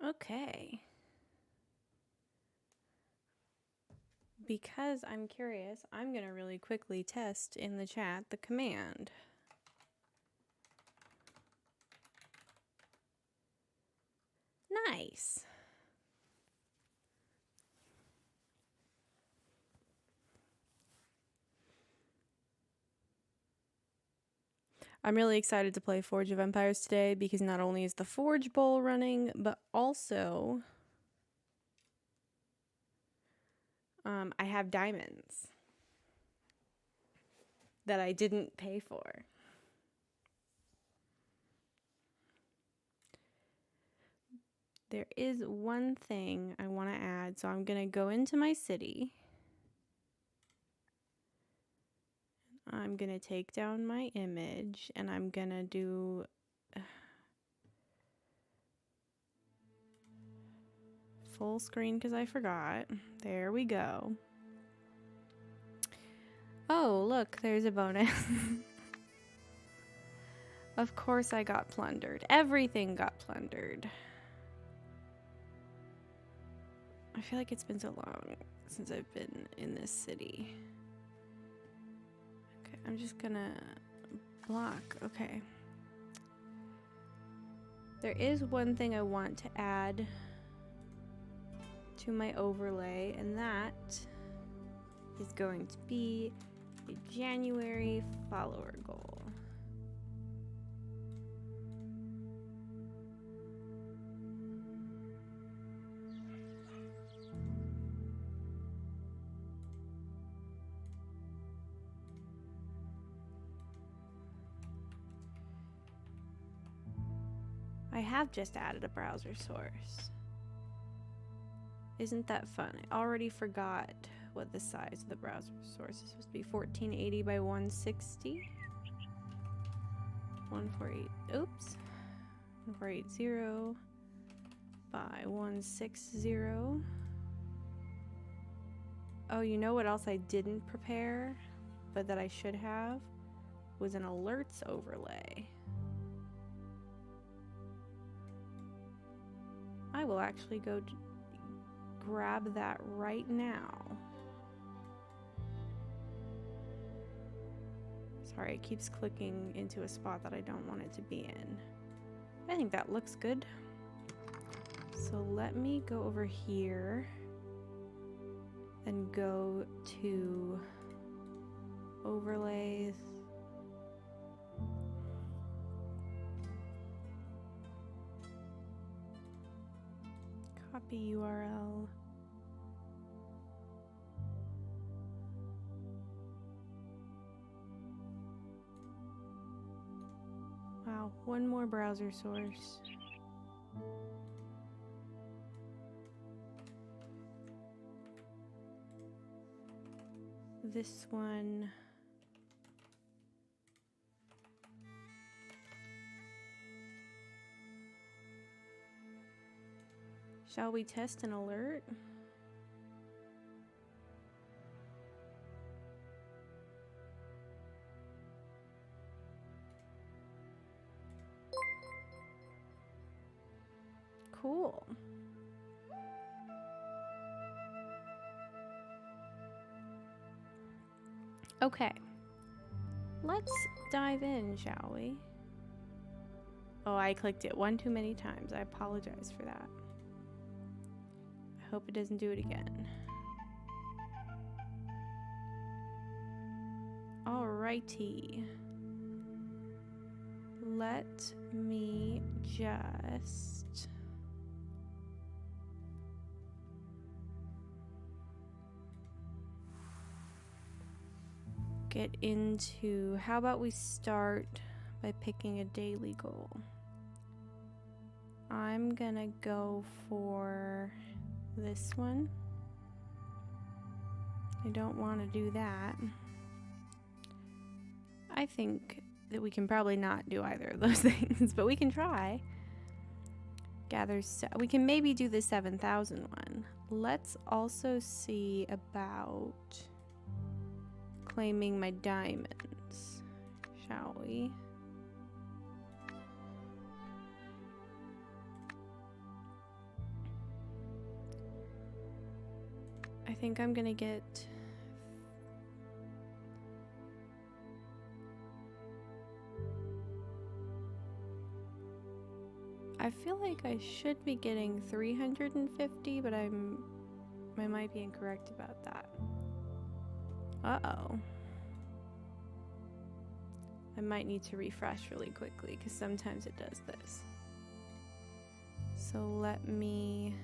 Okay. Because I'm curious, I'm going to really quickly test in the chat the command. Nice. I'm really excited to play Forge of Empires today because not only is the Forge Bowl running, but also I have diamonds that I didn't pay for. There is one thing I want to add, so I'm going to go into my city. I'm going to take down my image and I'm going to do full screen because I forgot. There we go. Oh, look, there's a bonus. Of course I got plundered. Everything got plundered. I feel like it's been so long since I've been in this city. Okay, I'm just gonna block. Okay. There is one thing I want to add to my overlay, and that is going to be a January follower goal. I have just added a browser source. Isn't that fun? I already forgot what the size of the browser source is supposed to be. 1480 by 160. 148. Oops. 1480 by 160. Oh, you know what else I didn't prepare, but that I should have? Was an alerts overlay. I will actually go grab that right now. Sorry, it keeps clicking into a spot that I don't want it to be in. I think that looks good. So let me go over here and go to overlays. Copy URL. Wow, one more browser source. This one. Shall we test an alert? Cool. Okay. Let's dive in, shall we? Oh, I clicked it one too many times. I apologize for that. I hope it doesn't do it again. Alrighty. Let me just get into, how about we start by picking a daily goal? I'm gonna go for this one. I don't want to do that. I think that we can probably not do either of those things, but we can try. We can maybe do the 7,000 one. Let's also see about claiming my diamonds, shall we? I think I'm gonna get I feel like I should be getting 350, but I might be incorrect about that. Uh-oh. I might need to refresh really quickly because sometimes it does this. So let me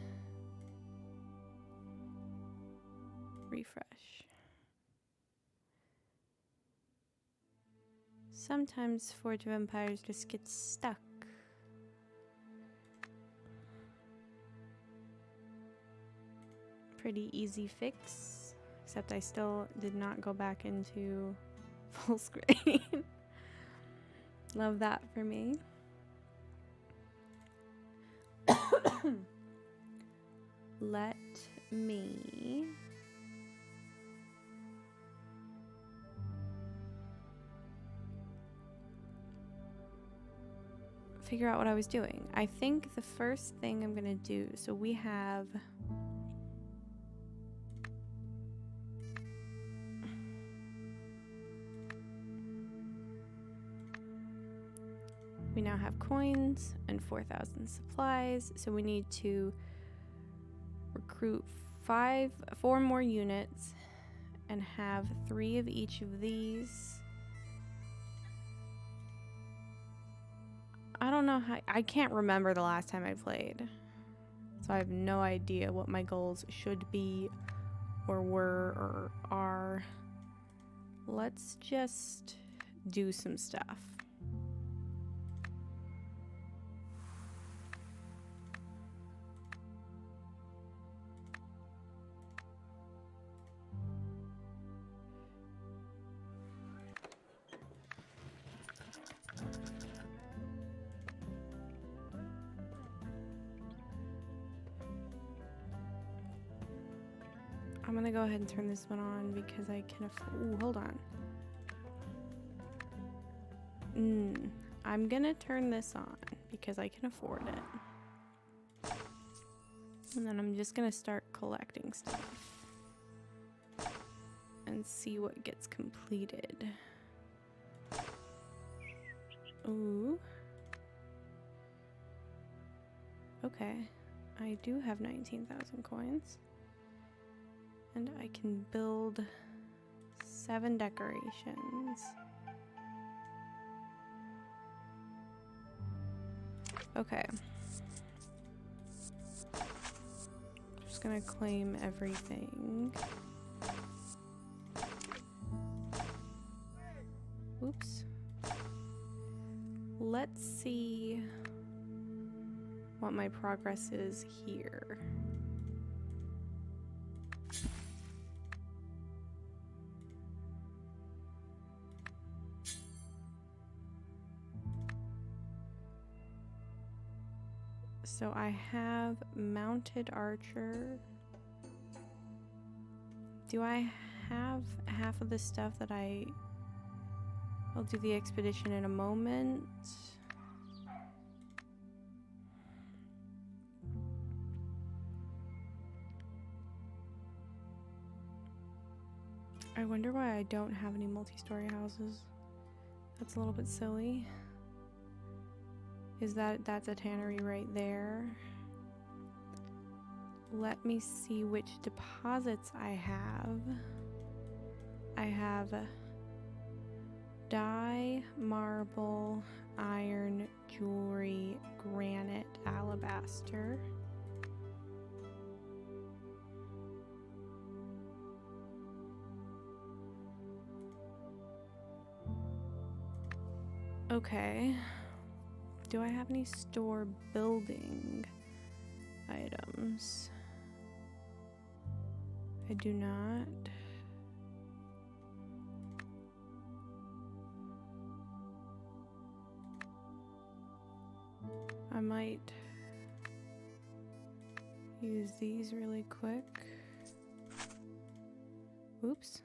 refresh. Sometimes Forge of Empires just gets stuck. Pretty easy fix, except I still did not go back into full screen. Love that for me. Let me figure out what I was doing. I think the first thing I'm gonna do, so we now have coins and 4,000 supplies, so we need to recruit 4 more units and have 3 of each of these. I don't know how, I can't remember the last time I played, so I have no idea what my goals should be or were or are. Let's just do some stuff. I'm gonna go ahead and turn this one on because I can ooh, hold on. I'm gonna turn this on because I can afford it. And then I'm just gonna start collecting stuff and see what gets completed. Ooh. Okay. I do have 19,000 coins. And I can build 7 decorations. Okay. Just gonna claim everything. Oops. Let's see what my progress is here. So I have mounted archer. Do I have half of the stuff that I'll do the expedition in a moment. I wonder why I don't have any multi-story houses. That's a little bit silly. That's a tannery right there. Let me see which deposits I have. I have dye, marble, iron, jewelry, granite, alabaster. Okay. Do I have any store building items? I do not. I might use these really quick. Oops.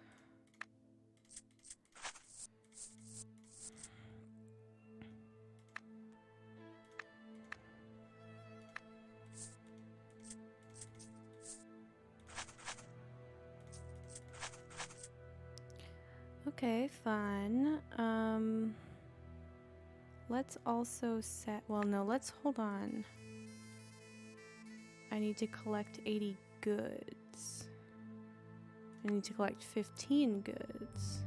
Okay, fun. Let's also set, well, no, let's hold on. I need to collect 80 goods. I need to collect 15 goods.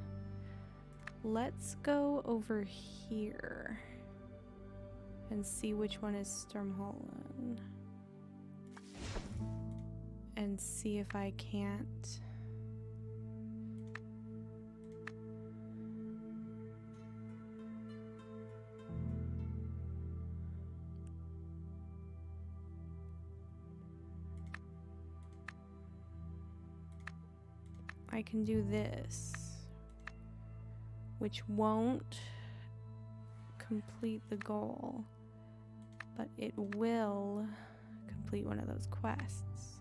Let's go over here and see which one is Sturmholm. And see if I can't. I can do this, which won't complete the goal, but it will complete one of those quests.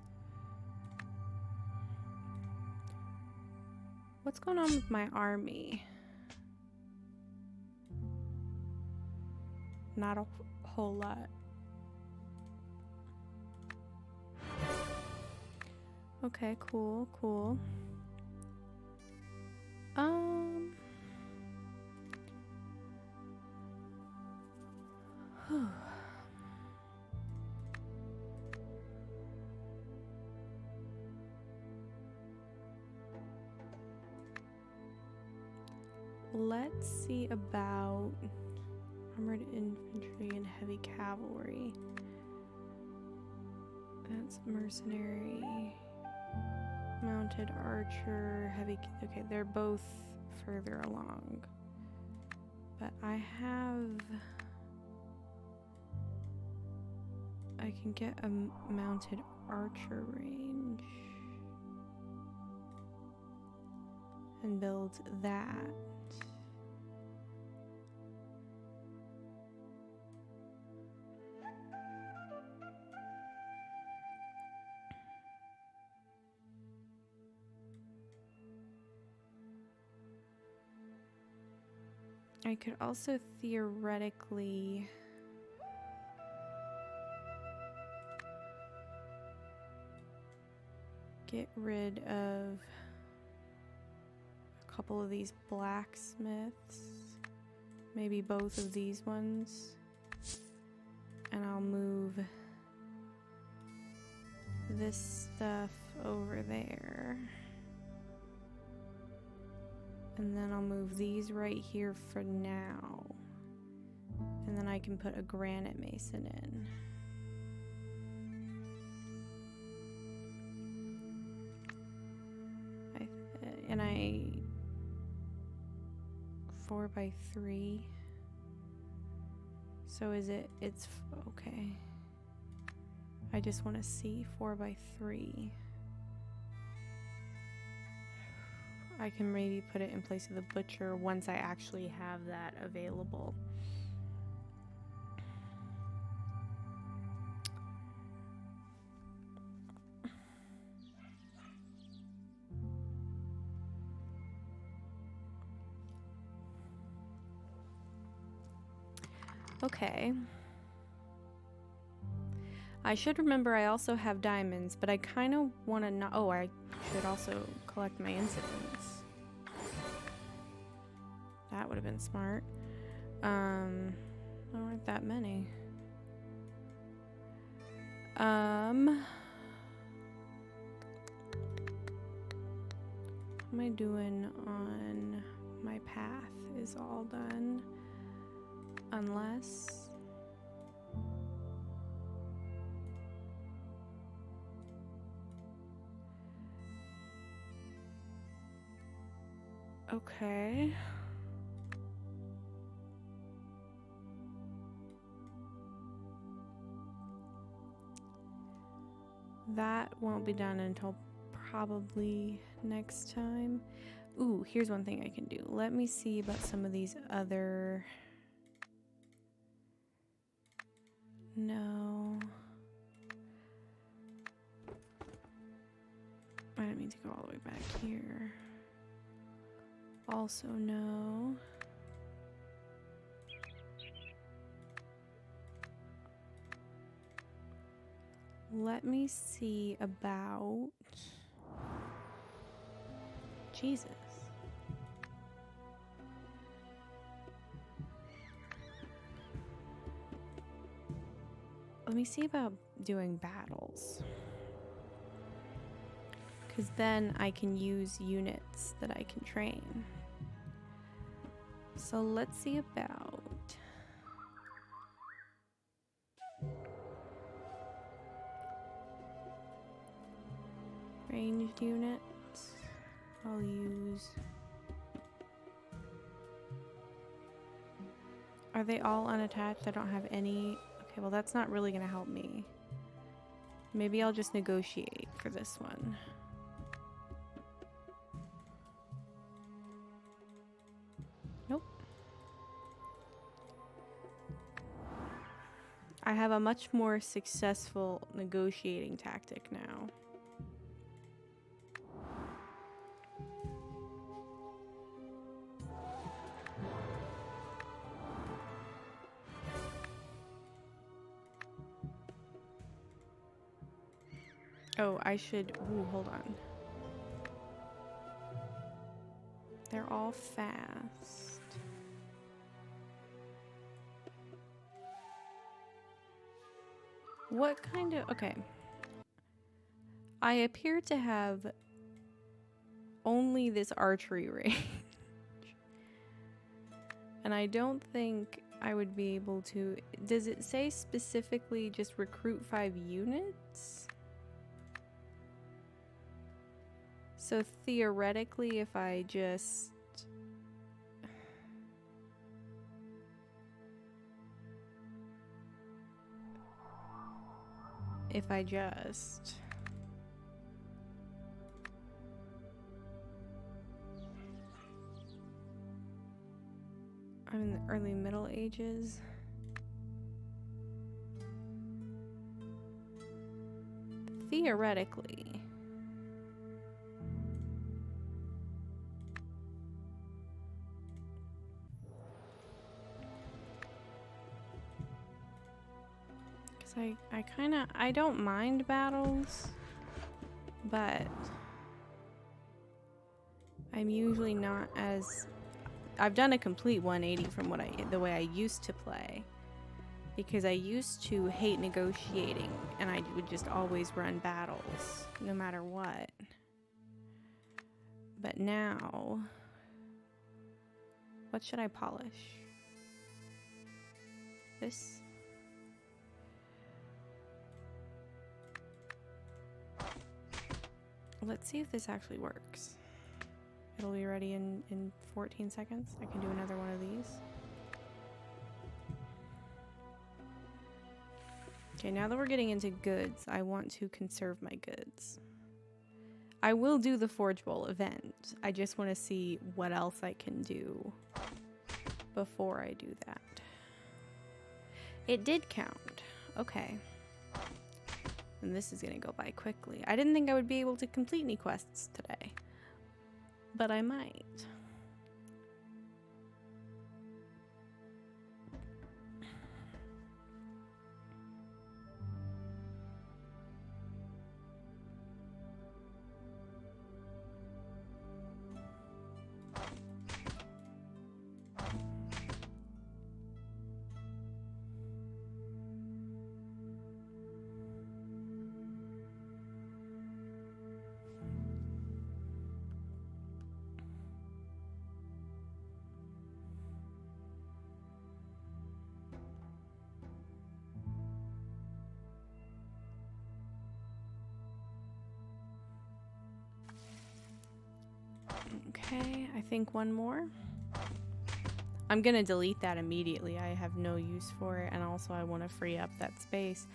What's going on with my army? Not a whole lot. Okay, cool, cool. Let's see about armored infantry and heavy cavalry. That's mercenary, mounted archer, heavy. Okay, they're both further along. But I can get a mounted archer range and build that. I could also theoretically get rid of a couple of these blacksmiths, maybe both of these ones, and I'll move this stuff over there. And then I'll move these right here for now. And then I can put a granite mason in. And I 4x3. So it's okay. I just want to see 4x3. I can maybe put it in place of the butcher once I actually have that available. Okay. I should remember I also have diamonds, but I kind of want to know. Oh, I should also collect my incidents. That would have been smart. There aren't that many. How am I doing on my path? Is all done. Unless... Okay. That won't be done until probably next time. Ooh, here's one thing I can do. Let me see about some of these other... No. I didn't mean to go all the way back here. Also, no. Let me see about... Jesus. let me see about doing battles. Because then I can use units that I can train. So let's see about... ranged units. I'll use... Are they all unattached? I don't have any... Okay, well that's not really going to help me. Maybe I'll just negotiate for this one. Nope. I have a much more successful negotiating tactic now. Oh, I should... Ooh, hold on. They're all fast. What kind of... Okay. I appear to have only this archery range. And I don't think I would be able to... Does it say specifically just recruit 5 units? So theoretically, if I just... I'm in the early Middle Ages. Theoretically. Because I don't mind battles, but I'm usually not as... I've done a complete 180 from the way I used to play, because I used to hate negotiating and I would just always run battles no matter what. But now, what should I polish? This? Let's see if this actually works. It'll be ready in 14 seconds. I can do another one of these. Okay, now that we're getting into goods, I want to conserve my goods. I will do the Forge Bowl event. I just want to see what else I can do before I do that. It did count. Okay. And this is going to go by quickly. I didn't think I would be able to complete any quests today, but I might. Okay, I think one more. I'm gonna delete that immediately. I have no use for it, and also I want to free up that space.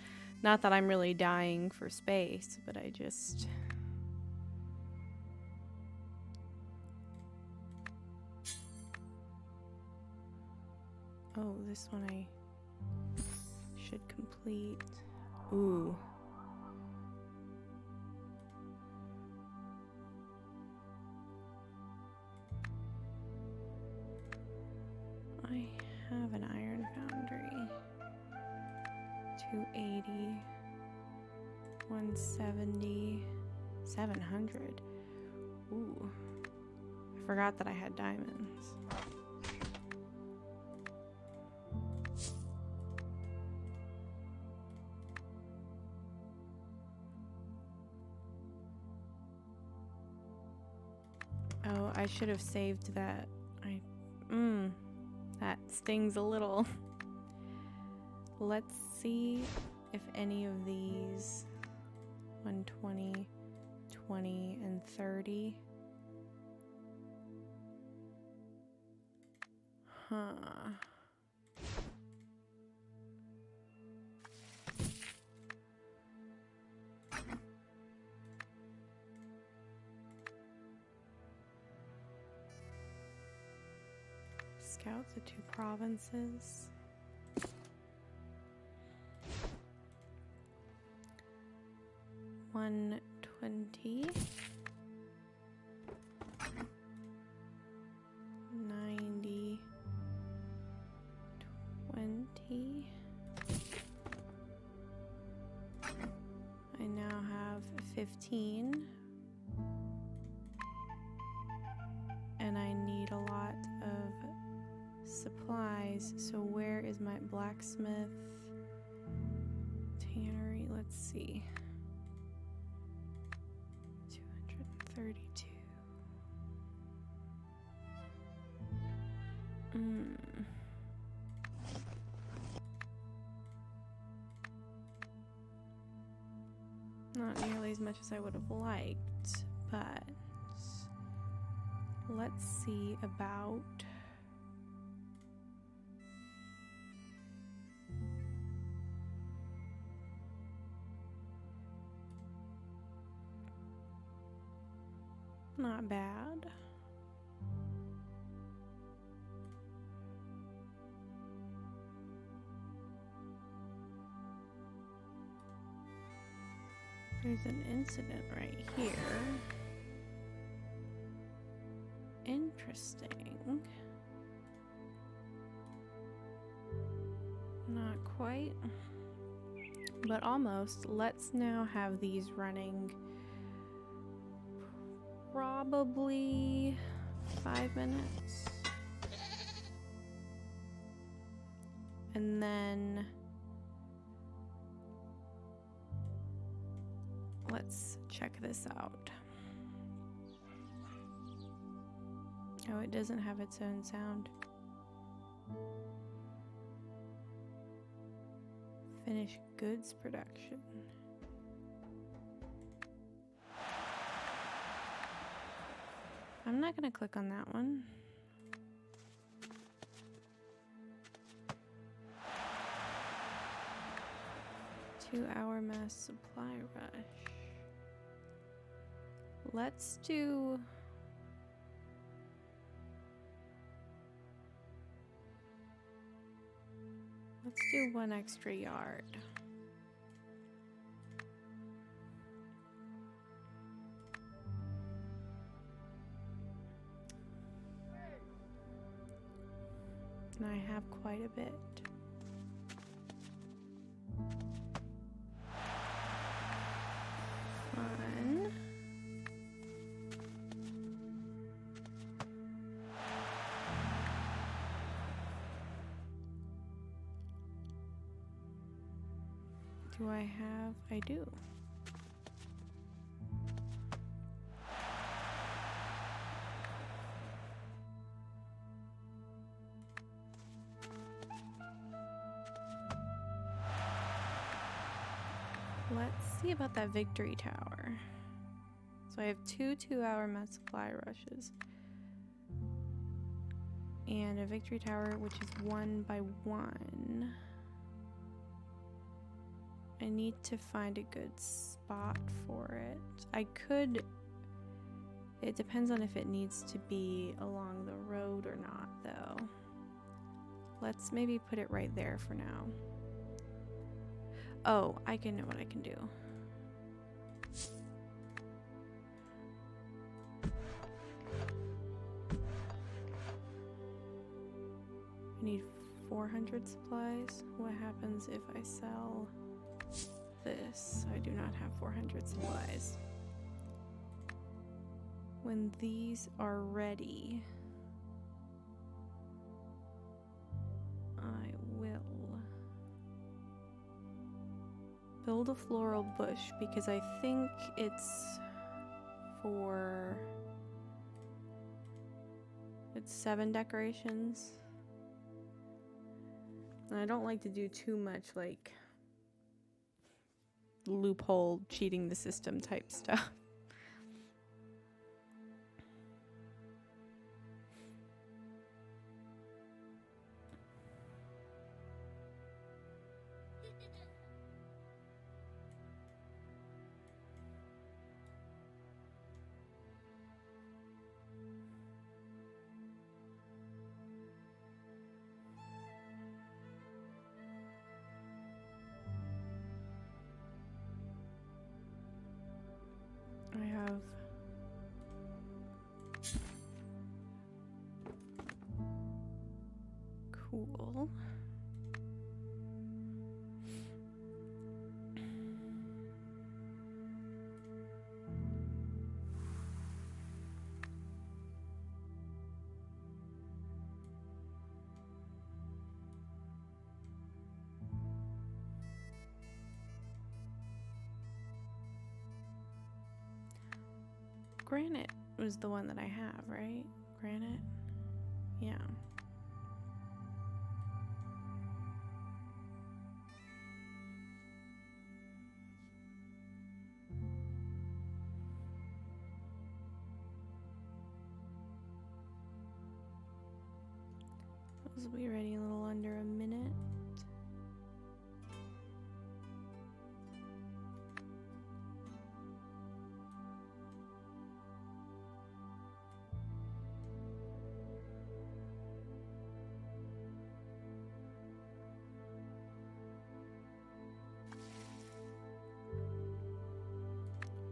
Not that I'm really dying for space, but I just... Oh, this one I should complete. Ooh. I have an iron foundry. 280, 170, 700. Ooh. I forgot that I had diamonds. Oh, I should have saved that. That stings a little. Let's see if any of these 120, 20, and 30. Huh. Scout the 2 provinces. $120. 90. 20. I now have 15. And I need a lot of supplies. So where is my blacksmith? Tannery, let's see. 232. Not nearly as much as I would have liked, but let's see about not bad. There's an incident right here. Interesting. Not quite, but almost. Let's now have these running probably 5 minutes. And then let's check this out. Oh, it doesn't have its own sound. Finished goods production. I'm not gonna click on that one. Two-hour mass supply rush. Let's do... Let's do 1 extra yard. And I have quite a bit. Fun. Do I have? I do. Let's see about that victory tower. So I have 2 2-hour mass supply rushes. And a victory tower, which is 1 by 1. I need to find a good spot for it. I could... It depends on if it needs to be along the road or not, though. Let's maybe put it right there for now. Oh, I can know what I can do. I need 400 supplies. What happens if I sell this? I do not have 400 supplies. When these are ready, I will build a floral bush because I think it's for It's 7 decorations. And I don't like to do too much like loophole cheating the system type stuff. I have cool. Granite was the one that I have, right? Granite? Yeah. Those will be ready in a little under a minute.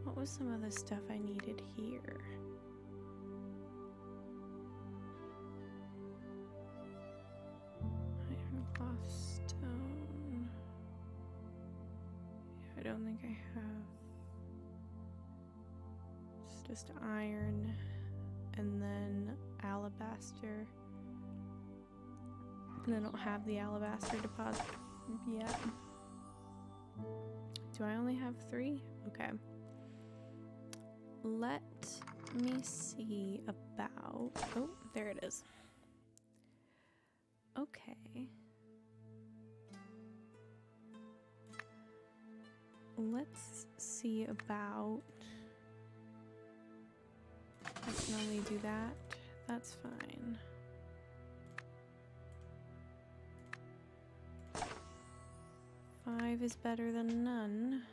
What was some of the stuff I needed here? Iron cloth stone. Yeah, I don't think I have. It's just iron and then alabaster. And I don't have the alabaster deposit yet. Do I only have 3? Okay. Let me see about... Oh, there it is. Okay. Let's see about... I can only do that. That's fine. Five is better than none.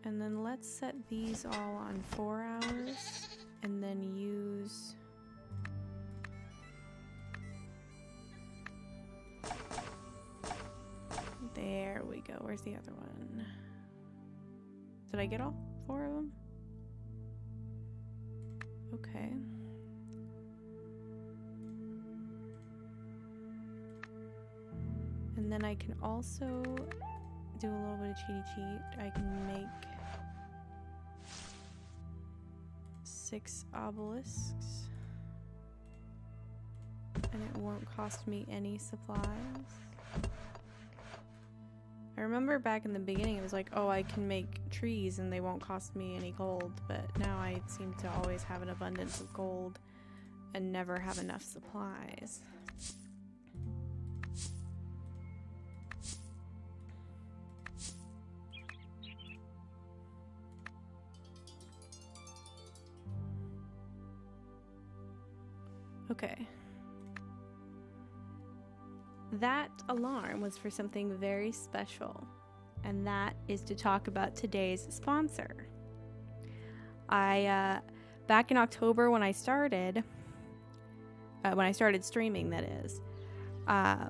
And then let's set these all on 4 hours and then use there we go. Where's the other one? Did I get all 4 of them? Okay. And then I can also do a little bit of cheaty cheat. I can make 6 obelisks. And it won't cost me any supplies. I remember back in the beginning it was like, oh, I can make trees and they won't cost me any gold, but now I seem to always have an abundance of gold and never have enough supplies. Okay. That alarm was for something very special, and that is to talk about today's sponsor. Back in October when I started streaming, that is, I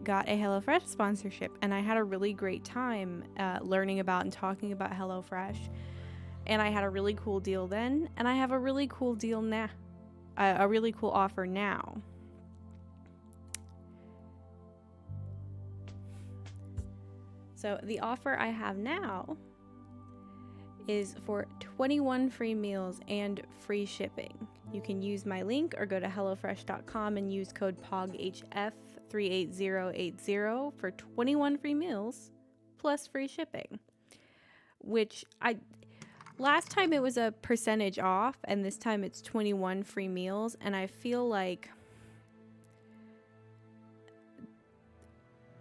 got a HelloFresh sponsorship, and I had a really great time learning about and talking about HelloFresh. And I had a really cool deal then, and I have a really cool deal now, a really cool offer now. So the offer I have now is for 21 free meals and free shipping. You can use my link or go to HelloFresh.com and use code POGHF38080 for 21 free meals plus free shipping, which last time it was a percentage off, and this time it's 21 free meals, and I feel like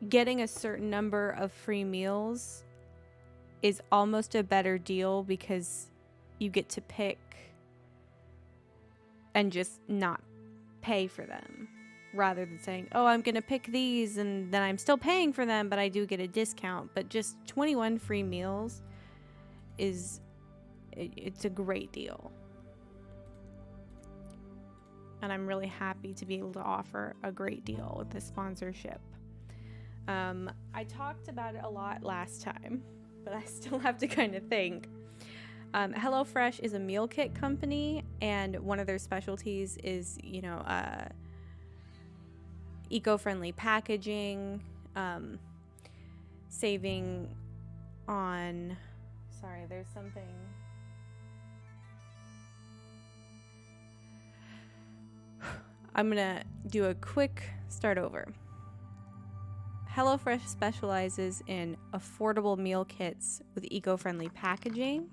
getting a certain number of free meals is almost a better deal because you get to pick and just not pay for them, rather than saying, oh, I'm gonna pick these and then I'm still paying for them, but I do get a discount. But just 21 free meals it's a great deal, and I'm really happy to be able to offer a great deal with this sponsorship. I talked about it a lot last time, but I still have to kind of think. HelloFresh is a meal kit company, and one of their specialties is, eco-friendly packaging, saving on... Sorry, there's something... I'm gonna do a quick start over. HelloFresh specializes in affordable meal kits with eco-friendly packaging.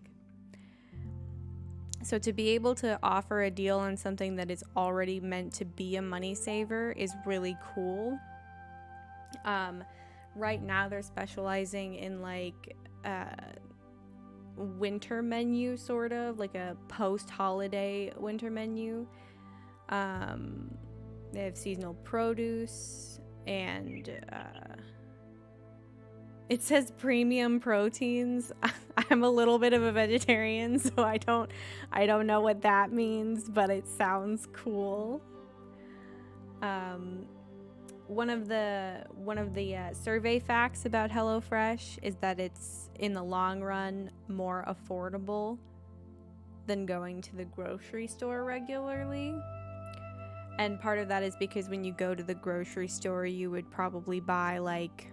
So to be able to offer a deal on something that is already meant to be a money saver is really cool. Right now they're specializing in like winter menu, sort of like a post-holiday winter menu. They have seasonal produce, and it says premium proteins. I'm a little bit of a vegetarian, so I don't know what that means, but it sounds cool. One of the survey facts about HelloFresh is that it's, in the long run, more affordable than going to the grocery store regularly. And part of that is because when you go to the grocery store, you would probably buy like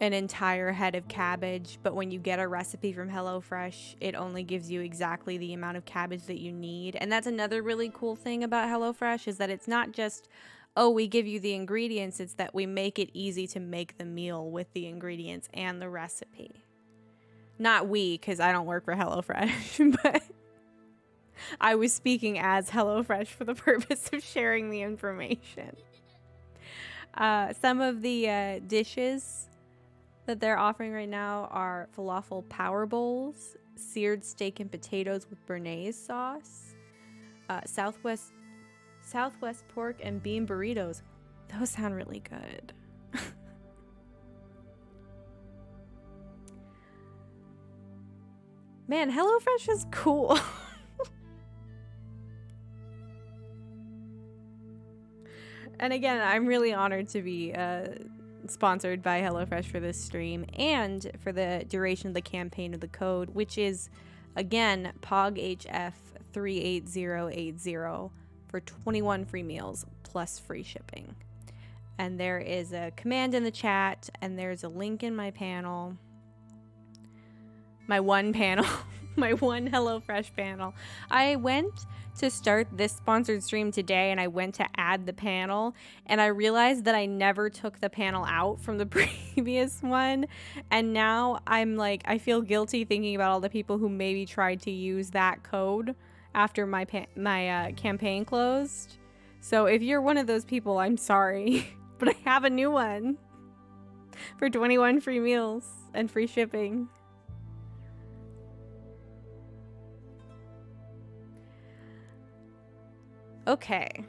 an entire head of cabbage, but when you get a recipe from HelloFresh, it only gives you exactly the amount of cabbage that you need. And that's another really cool thing about HelloFresh, is that it's not just, oh, we give you the ingredients, it's that we make it easy to make the meal with the ingredients and the recipe. Not we, because I don't work for HelloFresh, but I was speaking as HelloFresh for the purpose of sharing the information. Some of the dishes that they're offering right now are falafel power bowls, seared steak and potatoes with béarnaise sauce, Southwest pork and bean burritos. Those sound really good. Man, HelloFresh is cool. And again, I'm really honored to be sponsored by HelloFresh for this stream and for the duration of the campaign of the code, which is, again, POGHF38080 for 21 free meals plus free shipping. And there is a command in the chat, and there's a link in my panel. My one panel. My one HelloFresh panel. I went to start this sponsored stream today, and I went to add the panel, and I realized that I never took the panel out from the previous one, and now I'm like, I feel guilty thinking about all the people who maybe tried to use that code after my campaign closed. So if you're one of those people, I'm sorry, but I have a new one for 21 free meals and free shipping. Okay.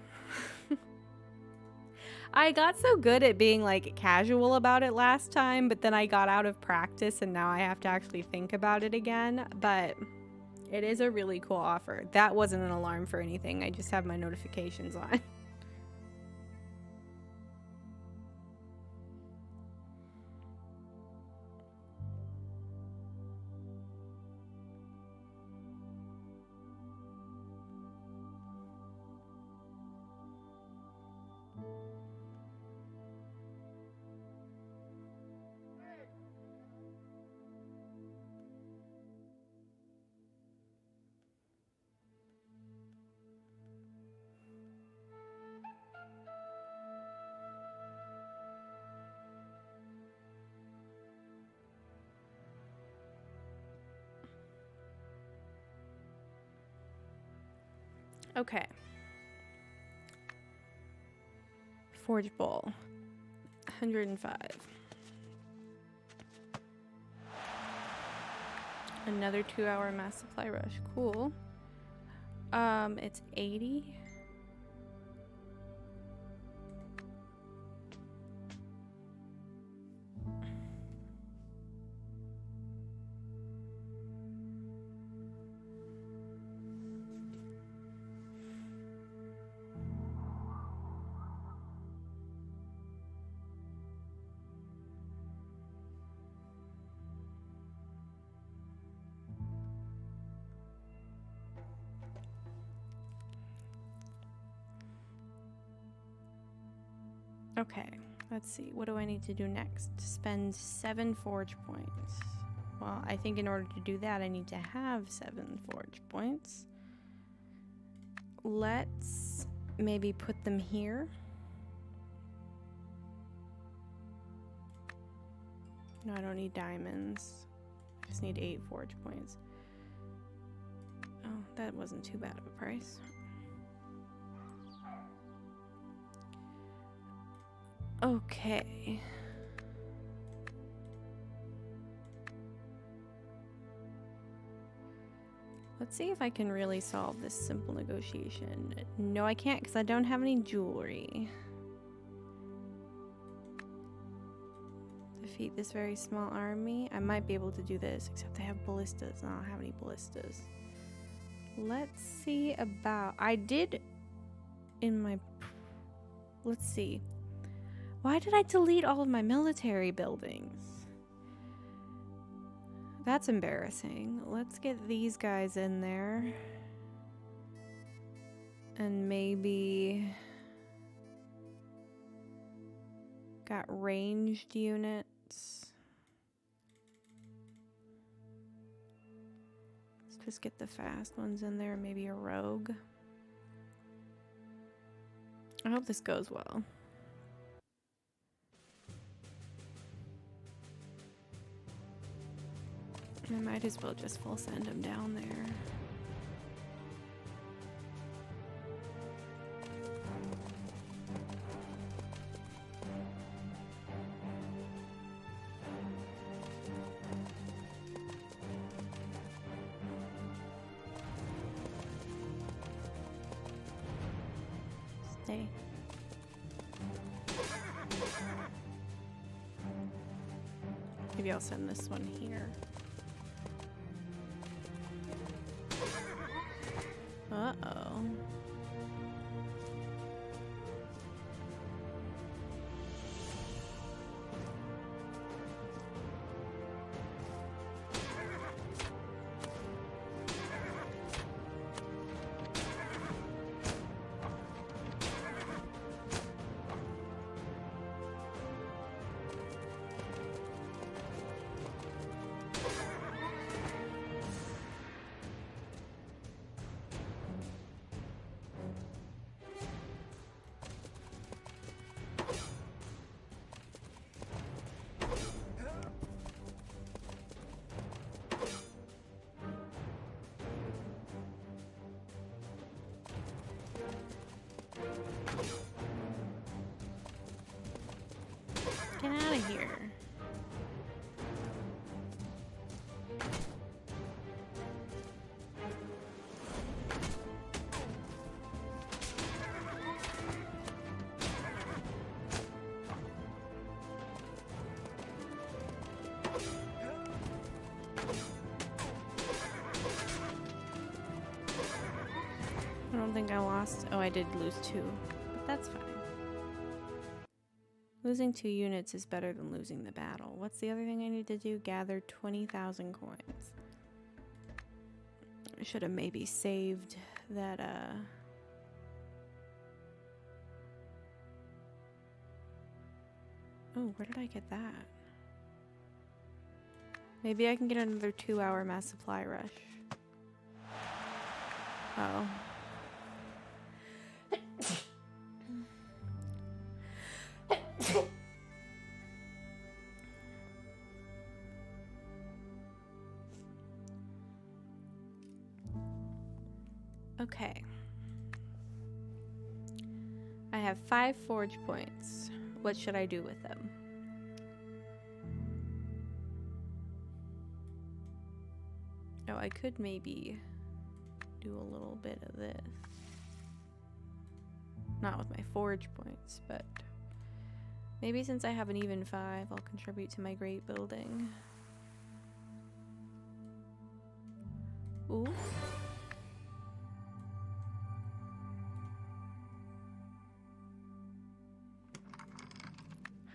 I got so good at being like casual about it last time, but then I got out of practice and now I have to actually think about it again. But it is a really cool offer. That wasn't an alarm for anything. I just have my notifications on. Okay. Forge bowl. 105. Another 2-hour mass supply rush. Cool. It's 80. Okay, let's see. What do I need to do next? Spend 7 forge points. Well, I think in order to do that, I need to have 7 forge points. Let's maybe put them here. No, I don't need diamonds. I just need 8 forge points. Oh, that wasn't too bad of a price. Okay. Let's see if I can really solve this simple negotiation. No, I can't because I don't have any jewelry. Defeat this very small army. I might be able to do this, except they have ballistas, and I don't have any ballistas. Let's see about... I did in my... Let's see. Why did I delete all of my military buildings? That's embarrassing. Let's get these guys in there. And maybe... got ranged units. Let's just get the fast ones in there. Maybe a rogue. I hope this goes well. I might as well just full send him down there. Stay. Maybe I'll send this one here. Uh-oh. Get out of here. I don't think I lost. Oh, I did lose 2, but that's fine. Losing 2 units is better than losing the battle. What's the other thing I need to do? Gather 20,000 coins. I should have maybe saved that, Oh, where did I get that? Maybe I can get another 2-hour mass supply rush. Oh. Okay. I have 5 forge points. What should I do with them? Oh, I could maybe do a little bit of this. Not with my forge points, but maybe since I have an even 5, I'll contribute to my great building. Ooh.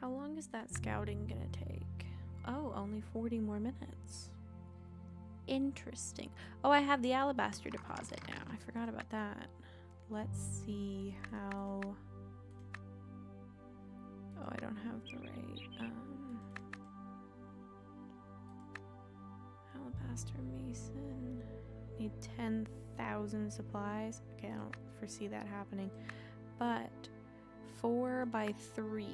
How long is that scouting gonna take? Oh, only 40 more minutes. Interesting. Oh, I have the alabaster deposit now. I forgot about that. Let's see how... Oh, I don't have the right... Alabaster mason. Need 10,000 supplies. Okay, I don't foresee that happening. But 4 by 3.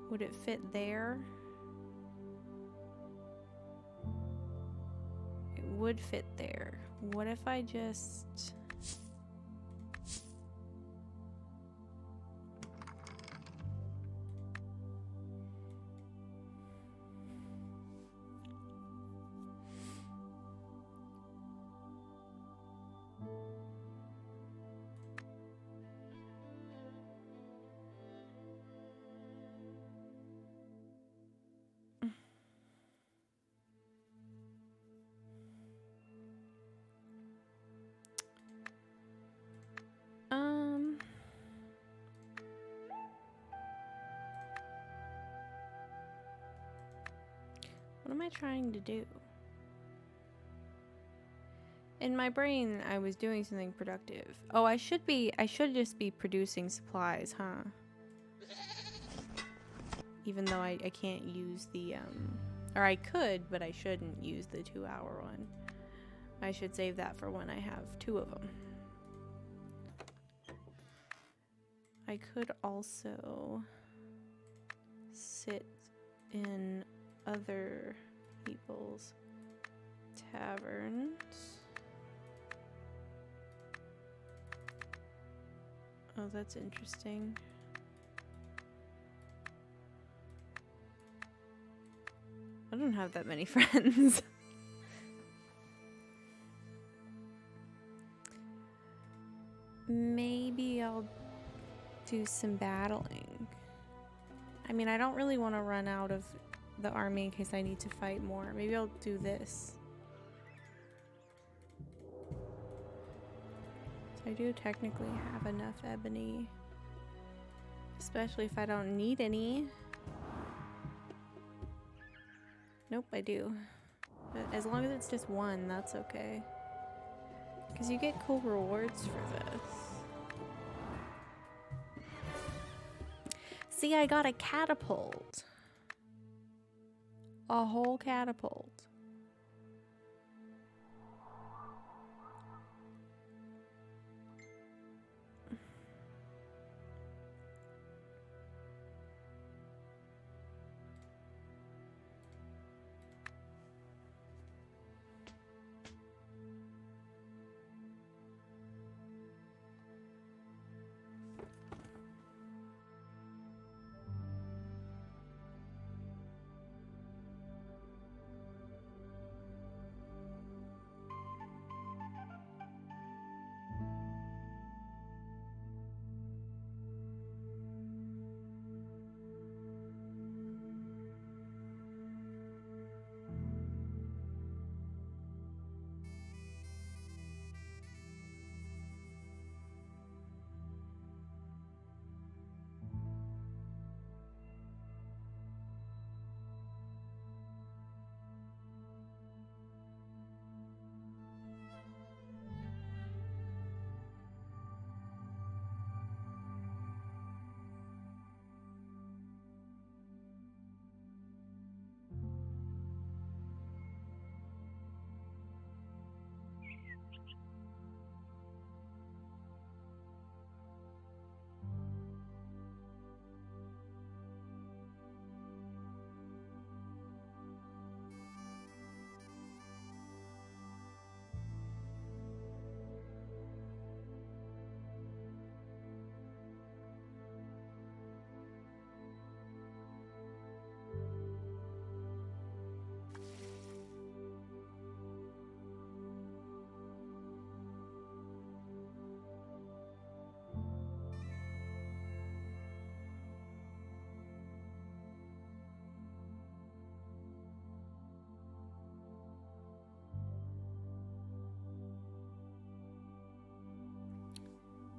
Would it fit there? It would fit there. What if I just... What am I trying to do? In my brain, I was doing something productive. Oh, I should just be producing supplies, huh? Even though I can't use the, or I could, but I shouldn't use the 2-hour one. I should save that for when I have 2 of them. I could also sit in other people's taverns. Oh, that's interesting. I don't have that many friends. Maybe I'll do some battling. I mean, I don't really want to run out of the army in case I need to fight more. Maybe I'll do this. So I do technically have enough ebony. Especially if I don't need any. Nope, I do. But as long as it's just 1, that's okay. Because you get cool rewards for this. See, I got a catapult. A whole catapult.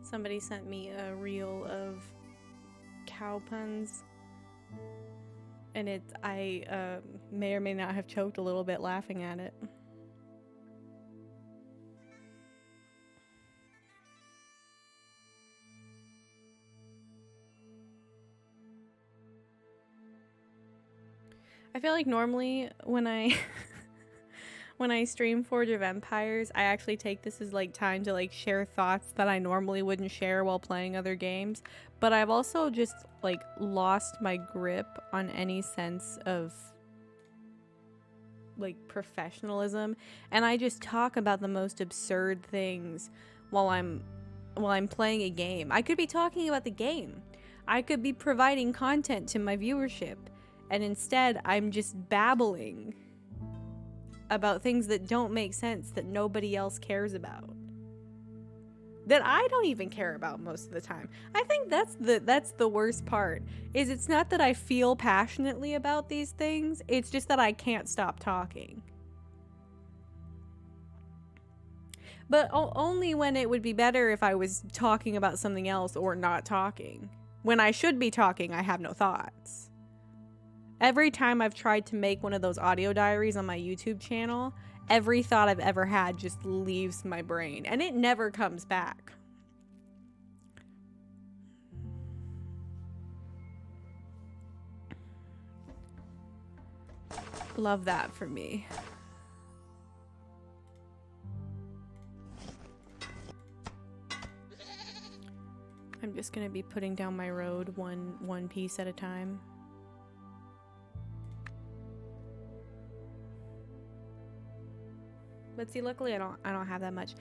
Somebody sent me a reel of cow puns, and I may or may not have choked a little bit laughing at it. I feel like normally when I when I stream Forge of Empires, I actually take this as like time to like share thoughts that I normally wouldn't share while playing other games. But I've also just like lost my grip on any sense of like professionalism, and I just talk about the most absurd things while I'm playing a game. I could be talking about the game. I could be providing content to my viewership, and instead I'm just babbling about things that don't make sense, that nobody else cares about, that I don't even care about most of the time. I think that's the worst part, is it's not that I feel passionately about these things, it's just that I can't stop talking. But only when it would be better if I was talking about something else or not talking. When I should be talking, I have no thoughts. Every time I've tried to make one of those audio diaries on my YouTube channel, every thought I've ever had just leaves my brain, and it never comes back. Love that for me. I'm just gonna be putting down my road one piece at a time. But see, luckily I don't have that much.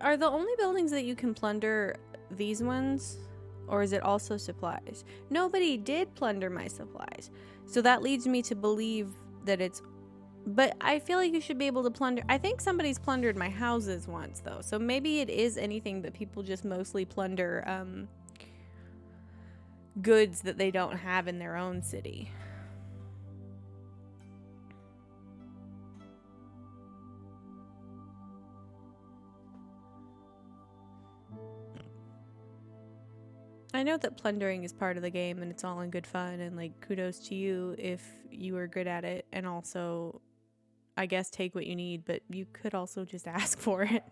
Are the only buildings that you can plunder these ones, or is it also supplies? Nobody did plunder my supplies, so that leads me to believe that it's. But I feel like you should be able to plunder. I think somebody's plundered my houses once though, so maybe it is anything, but people just mostly plunder goods that they don't have in their own city. I know that plundering is part of the game and it's all in good fun, and like kudos to you if you are good at it, and also I guess take what you need, but you could also just ask for it.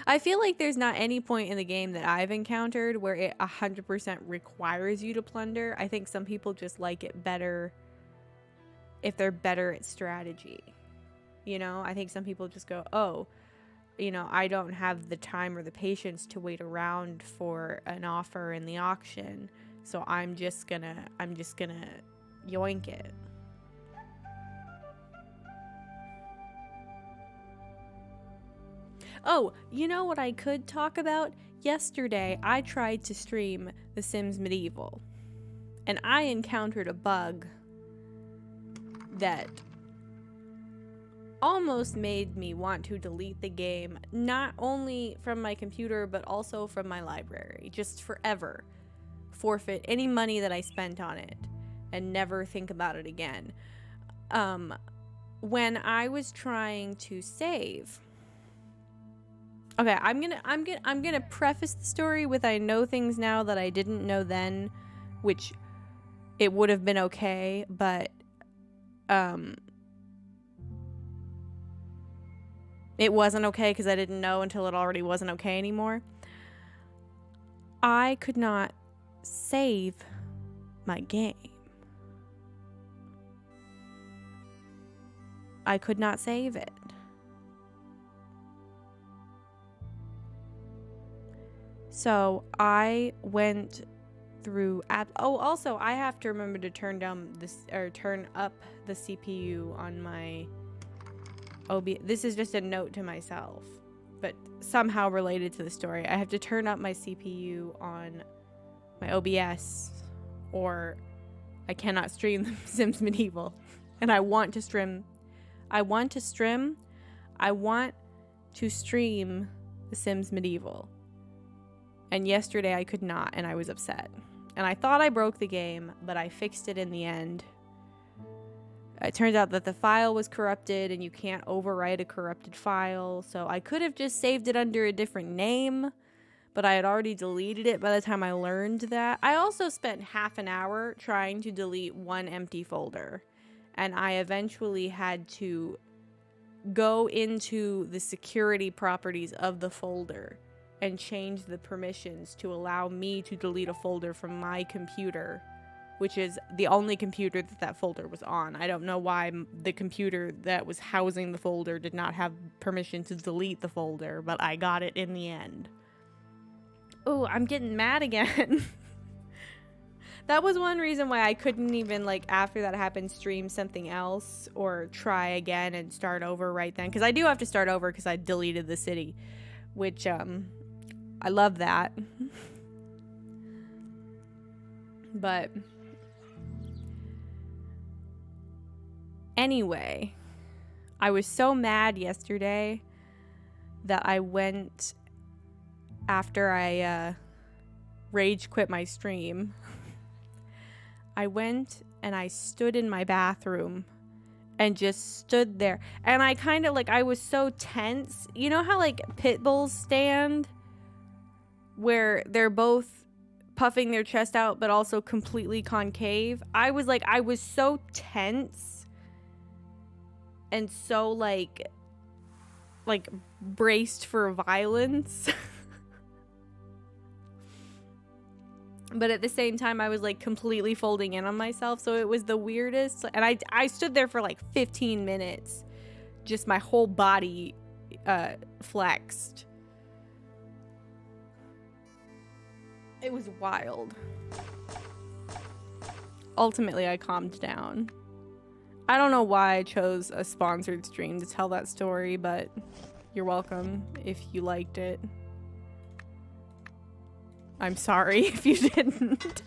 I feel like there's not any point in the game that I've encountered where it 100% requires you to plunder. I think some people just like it better if they're better at strategy. You know, I think some people just go, oh, you know, I don't have the time or the patience to wait around for an offer in the auction, so I'm just gonna yoink it. Oh, you know what I could talk about? Yesterday, I tried to stream The Sims Medieval, and I encountered a bug that almost made me want to delete the game, not only from my computer, but also from my library, just forever. Forfeit any money that I spent on it and never think about it again. When I was trying to save, okay, I'm gonna preface the story with I know things now that I didn't know then, which it would have been okay, but it wasn't okay because I didn't know until it already wasn't okay anymore. I could not save my game. I could not save it. So I went through also I have to remember to turn up the CPU on my this is just a note to myself, but somehow related to the story. I have to turn up my CPU on my OBS or I cannot stream The Sims Medieval. And I want to stream The Sims Medieval. And yesterday I could not, and I was upset. And I thought I broke the game, but I fixed it in the end. It turns out that the file was corrupted and you can't overwrite a corrupted file. So I could have just saved it under a different name, but I had already deleted it by the time I learned that. I also spent half an hour trying to delete one empty folder, and I eventually had to go into the security properties of the folder and change the permissions to allow me to delete a folder from my computer, which is the only computer that folder was on. I don't know why the computer that was housing the folder did not have permission to delete the folder, but I got it in the end. Oh, I'm getting mad again. That was one reason why I couldn't even, like, after that happened, stream something else or try again and start over right then. Because I do have to start over because I deleted the city, which, I love that. But anyway, I was so mad yesterday that I went, after I rage quit my stream, I went and I stood in my bathroom and just stood there. And I kind of, like, I was so tense. You know how, like, pit bulls stand where they're both puffing their chest out but also completely concave? I was so tense and so like braced for violence. But at the same time, I was like completely folding in on myself. So it was the weirdest. And I stood there for like 15 minutes. Just my whole body flexed. It was wild. Ultimately, I calmed down. I don't know why I chose a sponsored stream to tell that story, but you're welcome if you liked it. I'm sorry if you didn't.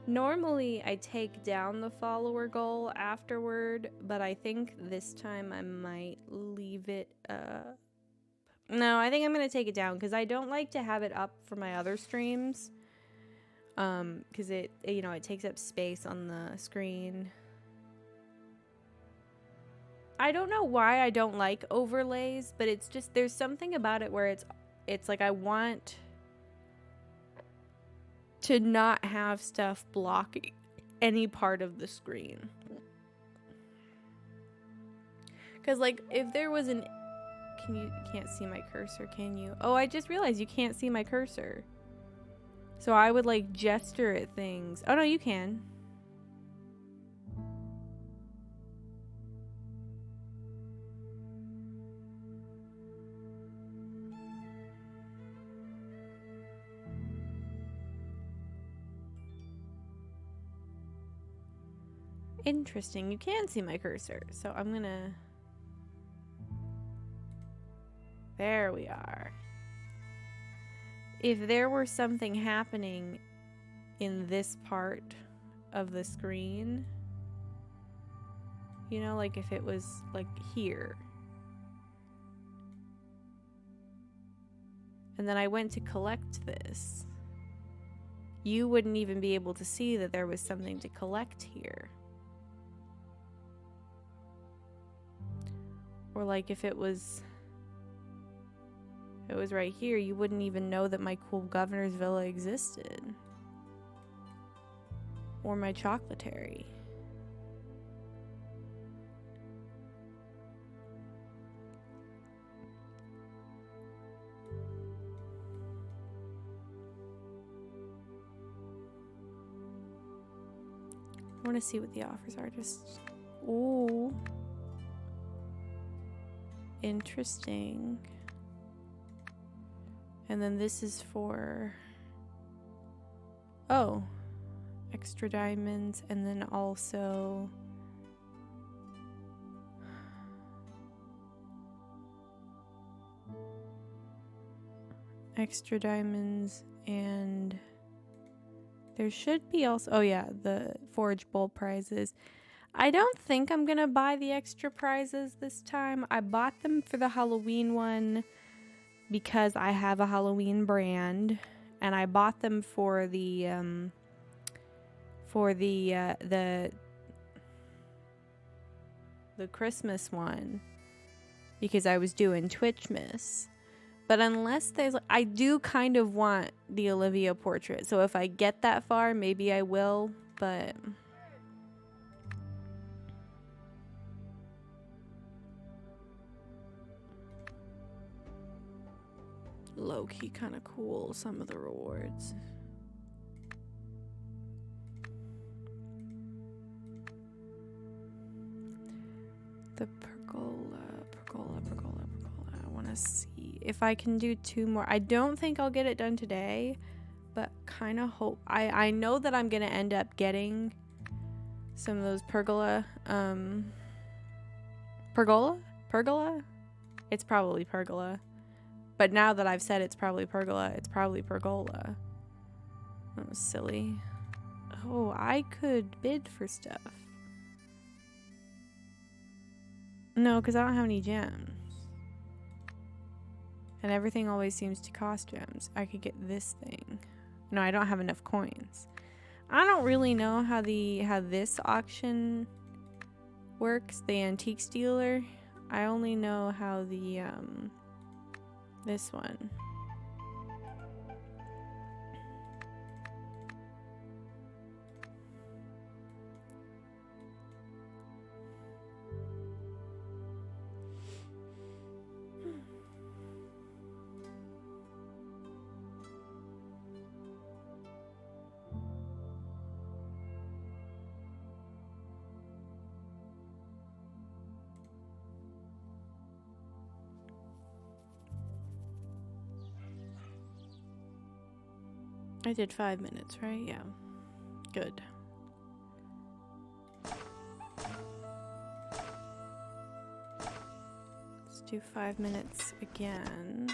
Normally, I take down the follower goal afterward, but I think this time I might leave it up. No, I think I'm going to take it down because I don't like to have it up for my other streams. Because it takes up space on the screen. I don't know why I don't like overlays, but it's just, there's something about it where it's like I want to not have stuff blocking any part of the screen. Because, like, if there was an... You can't see my cursor, can you? Oh, I just realized you can't see my cursor. So I would, like, gesture at things. Oh, no, you can. Interesting. You can see my cursor. So I'm gonna... There we are. If there were something happening in this part of the screen, you know, like if it was like here, and then I went to collect this, you wouldn't even be able to see that there was something to collect here. Or like if it was right here, you wouldn't even know that my cool governor's villa existed. Or my chocolatory. I want to see what the offers are. Just... Ooh. Interesting. And then this is for... Oh. Extra diamonds. And then also... Extra diamonds and... There should be also... Oh yeah, the Forge Bowl prizes. I don't think I'm gonna buy the extra prizes this time. I bought them for the Halloween one because I have a Halloween brand, and I bought them for the Christmas one because I was doing Twitchmas. But unless there's, I do kind of want the Olivia portrait. So if I get that far, maybe I will, but low-key kind of cool, some of the rewards. The pergola. I want to see if I can do 2 more. I don't think I'll get it done today, but kind of hope. I know that I'm going to end up getting some of those pergola. Pergola? It's probably pergola. But now that I've said it's probably pergola, it's probably pergola. That was silly. Oh, I could bid for stuff. No, because I don't have any gems. And everything always seems to cost gems. I could get this thing. No, I don't have enough coins. I don't really know how this auction works, the antiques dealer. I only know how the this one. I did 5 minutes, right? Yeah. Good. Let's do 5 minutes again.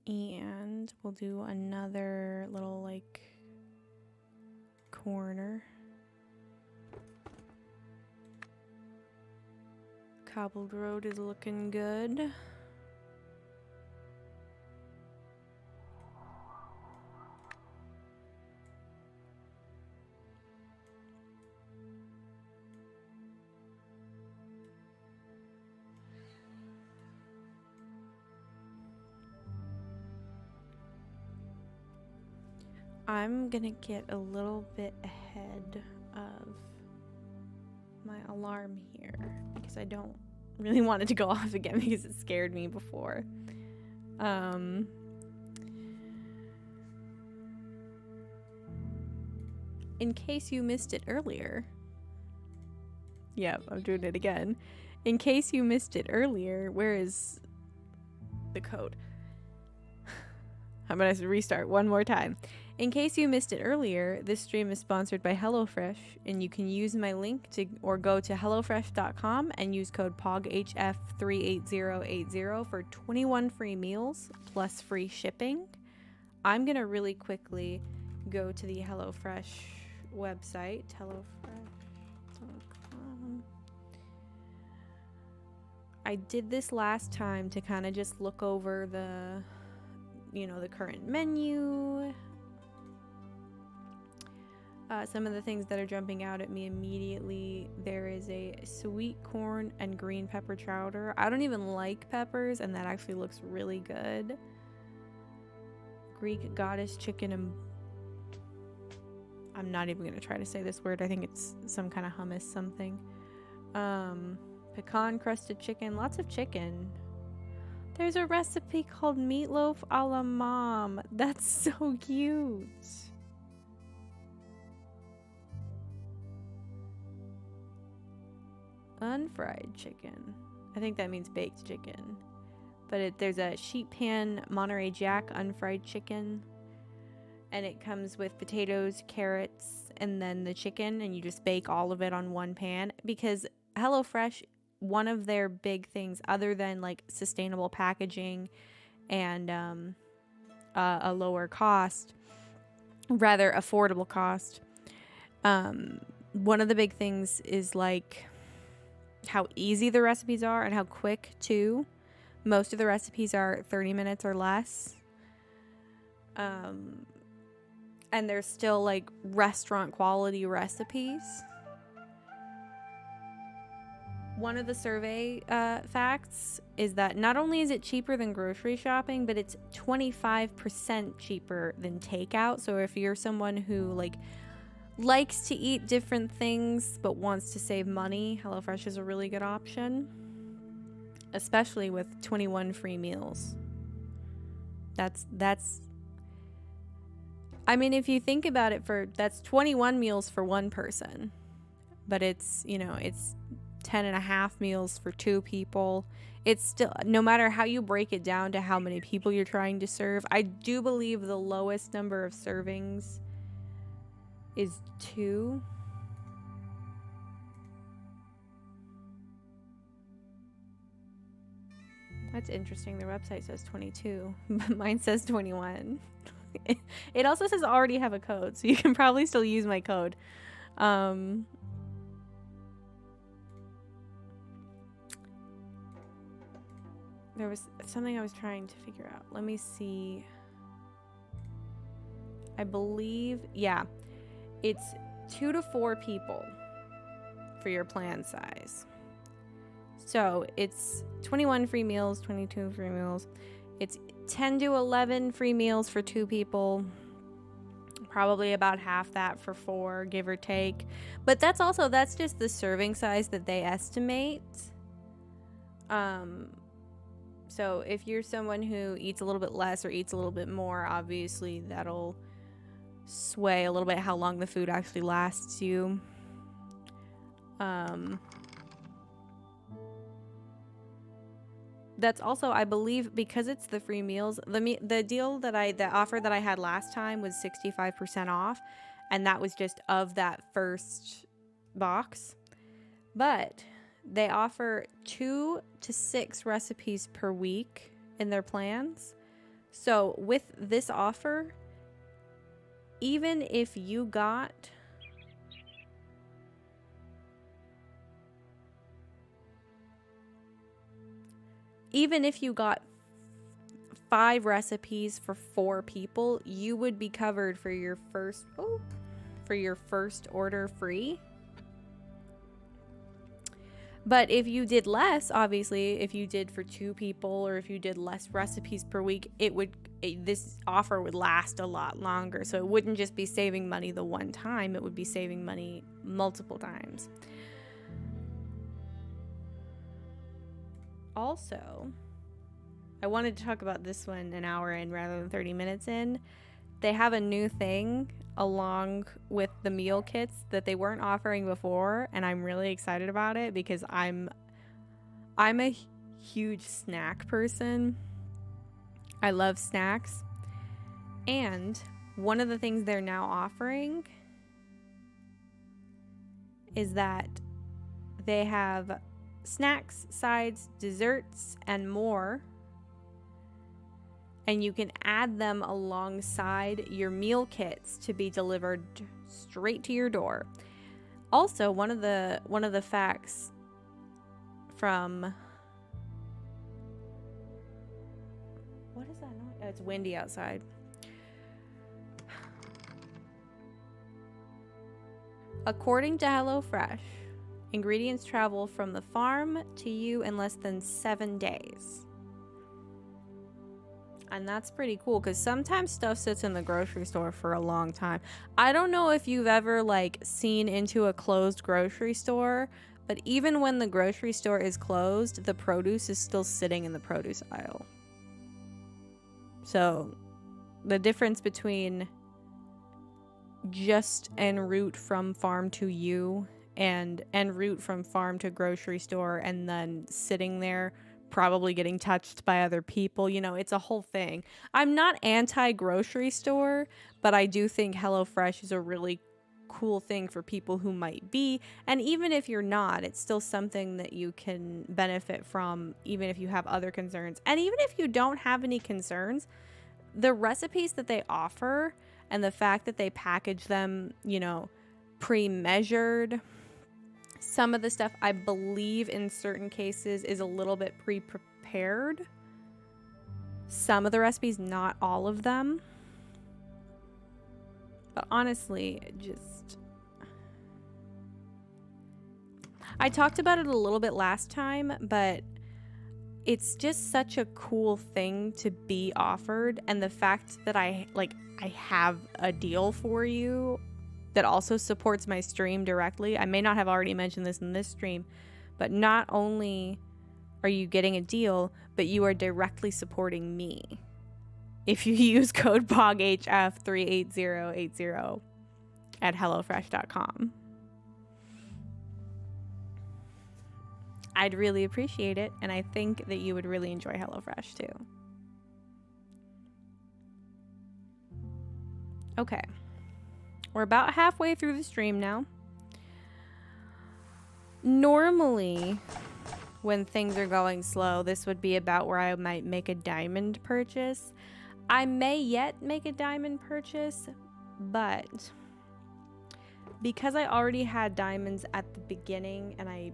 And we'll do another little, like, corner. Cobbled road is looking good. I'm gonna get a little bit ahead of my alarm here because I don't really want it to go off again because it scared me before. In case you missed it earlier. Yep, I'm doing it again. In case you missed it earlier, where is the code? I'm gonna restart one more time. In case you missed it earlier, this stream is sponsored by HelloFresh, and you can use my link or go to hellofresh.com and use code POGHF38080 for 21 free meals plus free shipping. I'm gonna really quickly go to the HelloFresh website, hellofresh.com. I did this last time to kind of just look over the current menu. Some of the things that are jumping out at me immediately, there is a sweet corn and green pepper chowder. I don't even like peppers, and that actually looks really good. Greek goddess chicken and... I'm not even going to try to say this word. I think it's some kind of hummus something. Pecan crusted chicken. Lots of chicken. There's a recipe called meatloaf a la mom. That's so cute. Unfried chicken. I think that means baked chicken. But there's a sheet pan Monterey Jack unfried chicken. And it comes with potatoes, carrots, and then the chicken. And you just bake all of it on one pan. Because HelloFresh, one of their big things, other than like sustainable packaging and a lower cost, rather affordable cost, One of the big things is like how easy the recipes are and how quick too. Most of the recipes are 30 minutes or less. And they're still like restaurant quality recipes. One of the survey facts is that not only is it cheaper than grocery shopping, but it's 25% cheaper than takeout. So if you're someone who like likes to eat different things but wants to save money, HelloFresh is a really good option, especially with 21 free meals. That's I mean, if you think about it, that's 21 meals for one person, but it's, you know, it's 10 and a half meals for two people. It's still, no matter how you break it down to how many people you're trying to serve, I do believe the lowest number of servings is 2. That's interesting. Their website says 22, but mine says 21. It also says already have a code, so you can probably still use my code. There was something I was trying to figure out. Let me see. I believe, yeah, it's 2 to 4 people for your plan size. So it's 21 free meals, 22 free meals. It's 10 to 11 free meals for 2 people. Probably about half that for 4, give or take. But that's just the serving size that they estimate. So if you're someone who eats a little bit less or eats a little bit more, obviously that'll sway a little bit how long the food actually lasts you. That's also, I believe, because it's the free meals, the offer that I had last time was 65% off, and that was just of that first box. But they offer 2 to 6 recipes per week in their plans. So with this offer, even if you got even if you got 5 recipes for 4 people, you would be covered for your first order free. But if you did less, obviously, if you did for 2 people or if you did less recipes per week, this offer would last a lot longer. So it wouldn't just be saving money the one time, it would be saving money multiple times. Also, I wanted to talk about this one an hour in rather than 30 minutes in. They have a new thing along with the meal kits that they weren't offering before, and I'm really excited about it because I'm a huge snack person. I love snacks. And one of the things they're now offering is that they have snacks, sides, desserts, and more. And you can add them alongside your meal kits to be delivered straight to your door. Also, one of the facts from, what is that noise? Oh, it's windy outside. According to HelloFresh, ingredients travel from the farm to you in less than 7 days. And that's pretty cool because sometimes stuff sits in the grocery store for a long time. I don't know if you've ever seen into a closed grocery store, but even when the grocery store is closed, the produce is still sitting in the produce aisle. So the difference between just en route from farm to you and en route from farm to grocery store and then sitting there probably getting touched by other people, it's a whole thing. I'm not anti-grocery store, but I do think HelloFresh is a really cool thing for people who might be, and even if you're not, it's still something that you can benefit from, even if you have other concerns. And even if you don't have any concerns, the recipes that they offer and the fact that they package them, pre-measured. Some of the stuff, I believe in certain cases, is a little bit pre-prepared. Some of the recipes, not all of them. But honestly, I talked about it a little bit last time, but it's just such a cool thing to be offered. And the fact that I have a deal for you that also supports my stream directly. I may not have already mentioned this in this stream, but not only are you getting a deal, but you are directly supporting me if you use code POGHF38080 at HelloFresh.com. I'd really appreciate it, and I think that you would really enjoy HelloFresh too. Okay. We're about halfway through the stream now. Normally, when things are going slow, this would be about where I might make a diamond purchase. I may yet make a diamond purchase, but because I already had diamonds at the beginning and I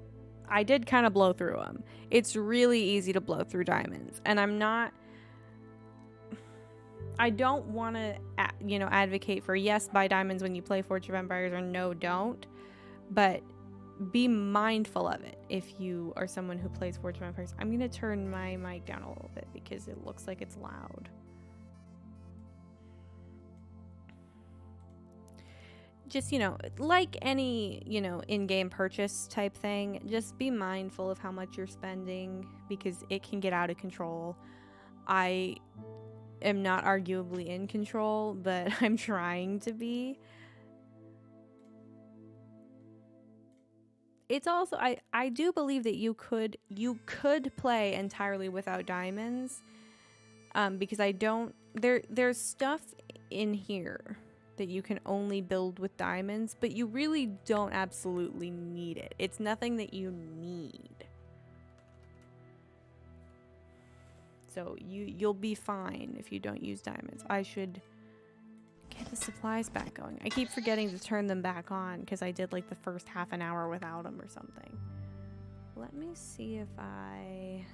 did kind of blow through them. It's really easy to blow through diamonds, and I don't want to, advocate for yes, buy diamonds when you play Forge of Empires, or no, don't. But be mindful of it if you are someone who plays Forge of Empires. I'm going to turn my mic down a little bit because it looks like it's loud. Just, like any, in-game purchase type thing, just be mindful of how much you're spending because it can get out of control. I am not arguably in control, but I'm trying to be. It's also, I do believe that you could play entirely without diamonds, because there's stuff in here that you can only build with diamonds, but you really don't absolutely need it. It's nothing that you need. So you'll be fine if you don't use diamonds. I should get the supplies back going. I keep forgetting to turn them back on because I did like the first half an hour without them or something. Let me see if I...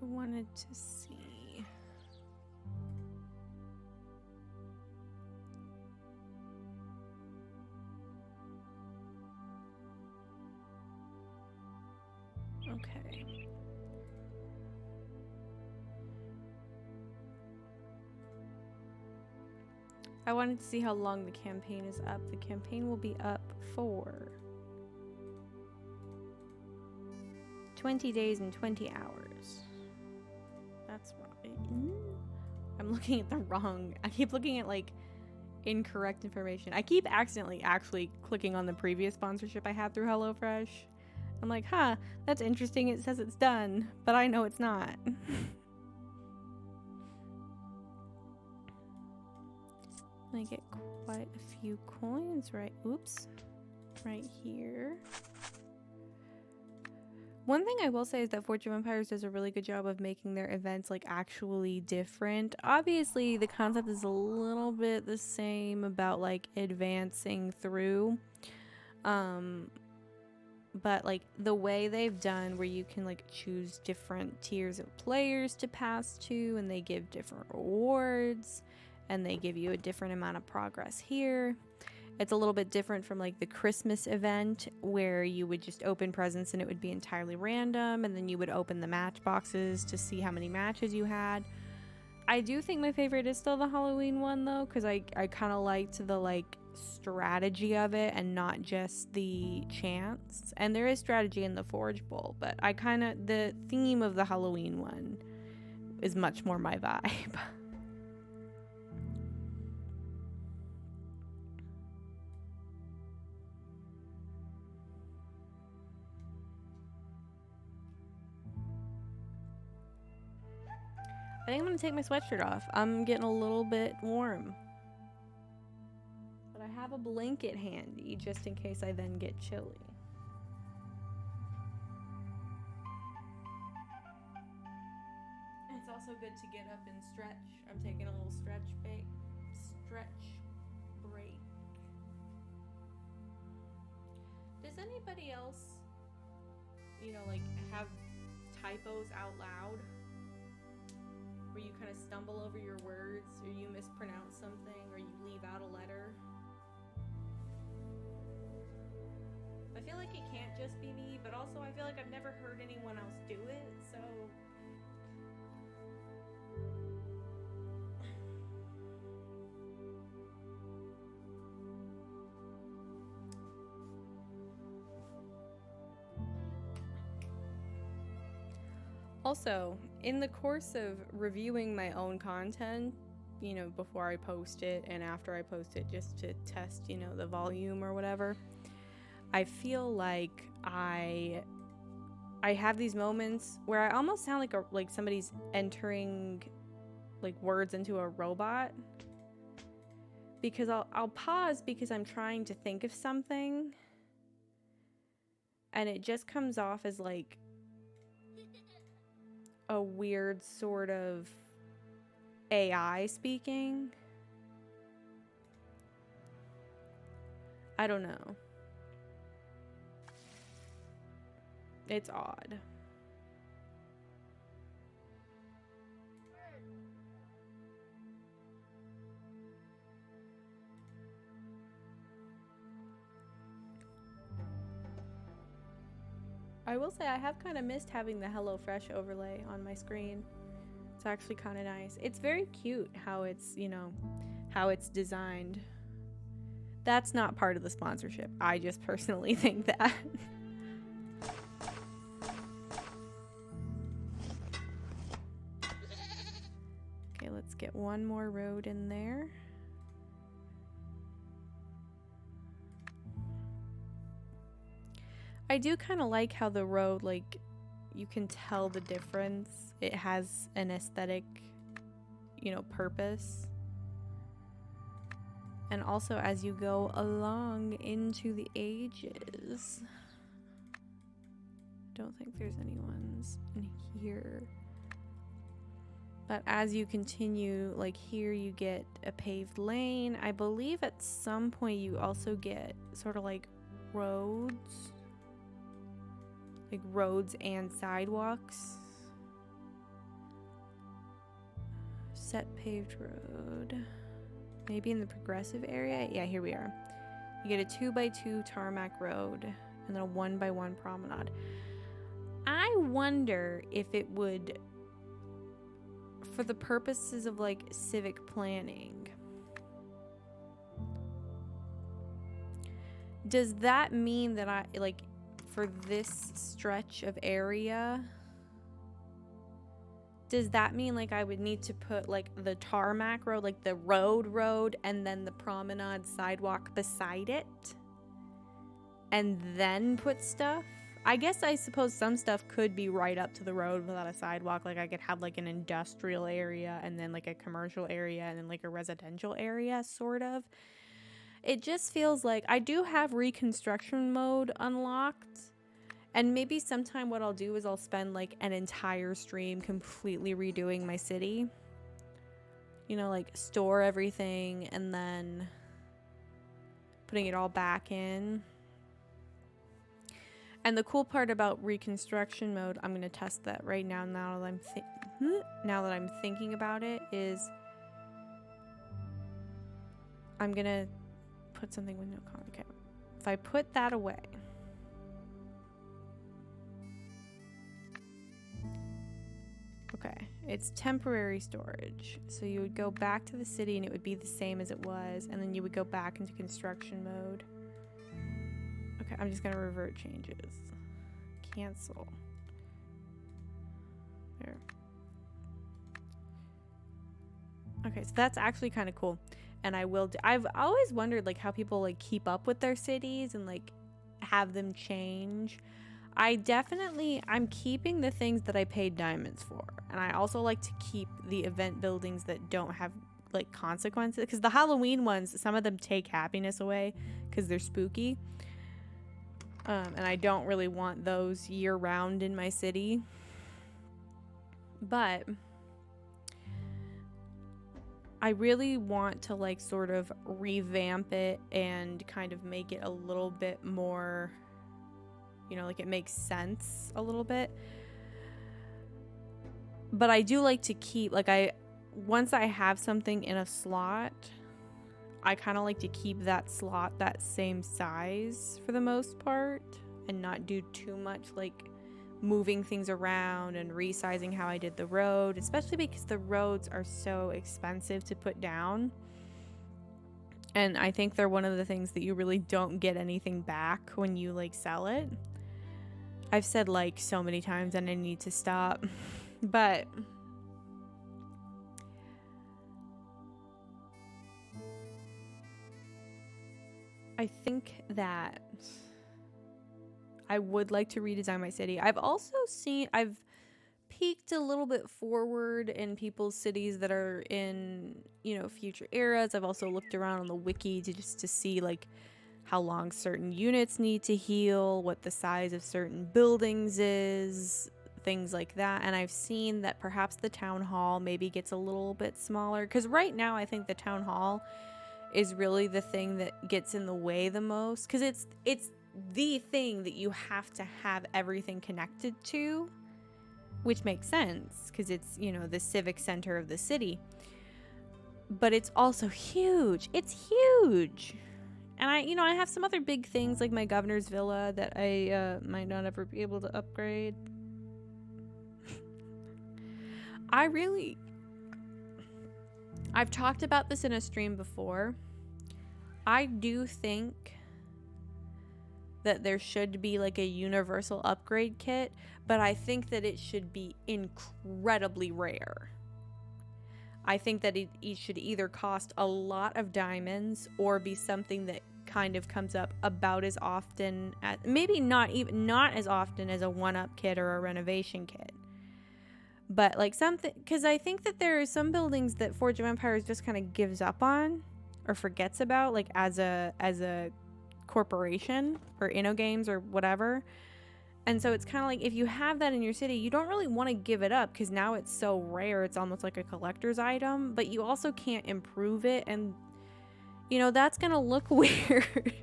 wanted to see. Okay. I wanted to see how long the campaign is up. The campaign will be up for 20 days and 20 hours. That's right. I'm looking at the wrong... I keep looking at, like, incorrect information. I keep accidentally actually clicking on the previous sponsorship I had through HelloFresh. I'm like, huh, that's interesting. It says it's done, but I know it's not. I get quite a few coins right... Oops. Right here. One thing I will say is that Forge of Empires does a really good job of making their events like actually different. Obviously, the concept is a little bit the same about like advancing through. But like the way they've done where you can like choose different tiers of players to pass to, and they give different rewards, and they give you a different amount of progress here. It's a little bit different from like the Christmas event where you would just open presents and it would be entirely random, and then you would open the match boxes to see how many matches you had. I do think my favorite is still the Halloween one though, because I kind of liked the like strategy of it and not just the chance. And there is strategy in the Forge Bowl, but I kind of, the theme of the Halloween one is much more my vibe. I think I'm gonna take my sweatshirt off. I'm getting a little bit warm. But I have a blanket handy just in case I then get chilly. It's also good to get up and stretch. I'm taking a little stretch break. Does anybody else, you know, like have typos out loud? Where you kind of stumble over your words, or you mispronounce something, or you leave out a letter. I feel like it can't just be me, but also I feel like I've never heard anyone else do it, so... Also, in the course of reviewing my own content, you know, before I post it and after I post it, just to test, you know, the volume or whatever, I feel like I have these moments where I almost sound like somebody's entering like words into a robot, because I'll pause because I'm trying to think of something and it just comes off as like a weird sort of AI speaking. I don't know. It's odd. I will say I have kind of missed having the HelloFresh overlay on my screen. It's actually kind of nice. It's very cute how it's, you know, how it's designed. That's not part of the sponsorship. I just personally think that. Okay, let's get one more road in there. I do kind of like how the road, like, you can tell the difference. It has an aesthetic, you know, purpose. And also as you go along into the ages. Don't think there's any ones in here. But as you continue, like here you get a paved lane. I believe at some point you also get sort of like roads. Like roads and sidewalks. Set paved road. Maybe in the progressive area? Yeah, here we are. You get a 2x2 tarmac road and then a 1x1 promenade. I wonder if it would, for the purposes of like civic planning, does that mean that I, like, for this stretch of area, does that mean like I would need to put like the tarmac road, like the road, and then the promenade sidewalk beside it? And then put stuff? I guess I suppose some stuff could be right up to the road without a sidewalk. Like I could have like an industrial area and then like a commercial area and then like a residential area, sort of. It just feels like I do have reconstruction mode unlocked. And maybe sometime what I'll do is I'll spend like an entire stream completely redoing my city. You know, like store everything and then putting it all back in. And the cool part about reconstruction mode, I'm going to test that right now now that I'm thinking about it, is I'm going to put something with no comment. Okay. If I put that away. Okay. it's temporary storage. So you would go back to the city and it would be the same as it was, and then you would go back into construction mode. Okay, I'm just gonna revert changes. Cancel. There. Okay, so that's actually kind of cool. And I will I've always wondered like how people like keep up with their cities and like have them change. I'm keeping the things that I paid diamonds for. And I also like to keep the event buildings that don't have like consequences, because the Halloween ones, some of them take happiness away because they're spooky. And I don't really want those year round in my city. But I really want to like sort of revamp it and kind of make it a little bit more, you know, like it makes sense a little bit. But I do like to keep, like, once I have something in a slot, I kind of like to keep that slot that same size for the most part and not do too much like moving things around and resizing how I did the road, especially because the roads are so expensive to put down. And I think they're one of the things that you really don't get anything back when you like sell it. I've said like so many times and I need to stop. But I think that I would like to redesign my city. I've peeked a little bit forward in people's cities that are in, you know, future eras. I've also looked around on the wiki to see like how long certain units need to heal, what the size of certain buildings is, things like that. And I've seen that perhaps the town hall maybe gets a little bit smaller, because right now I think the town hall is really the thing that gets in the way the most, because it's the thing that you have to have everything connected to, which makes sense because it's, you know, the civic center of the city. But it's also huge. It's huge. And I have some other big things like my governor's villa that I might not ever be able to upgrade. I've talked about this in a stream before. I do think that there should be like a universal upgrade kit, but I think that it should be incredibly rare. I think that it should either cost a lot of diamonds or be something that kind of comes up about as often as, maybe not as often as a one-up kit or a renovation kit. But like something, because I think that there are some buildings that Forge of Empires just kind of gives up on or forgets about, like as a corporation or InnoGames or whatever. And so it's kind of like if you have that in your city, you don't really want to give it up because now it's so rare, it's almost like a collector's item, but you also can't improve it, and you know that's gonna look weird.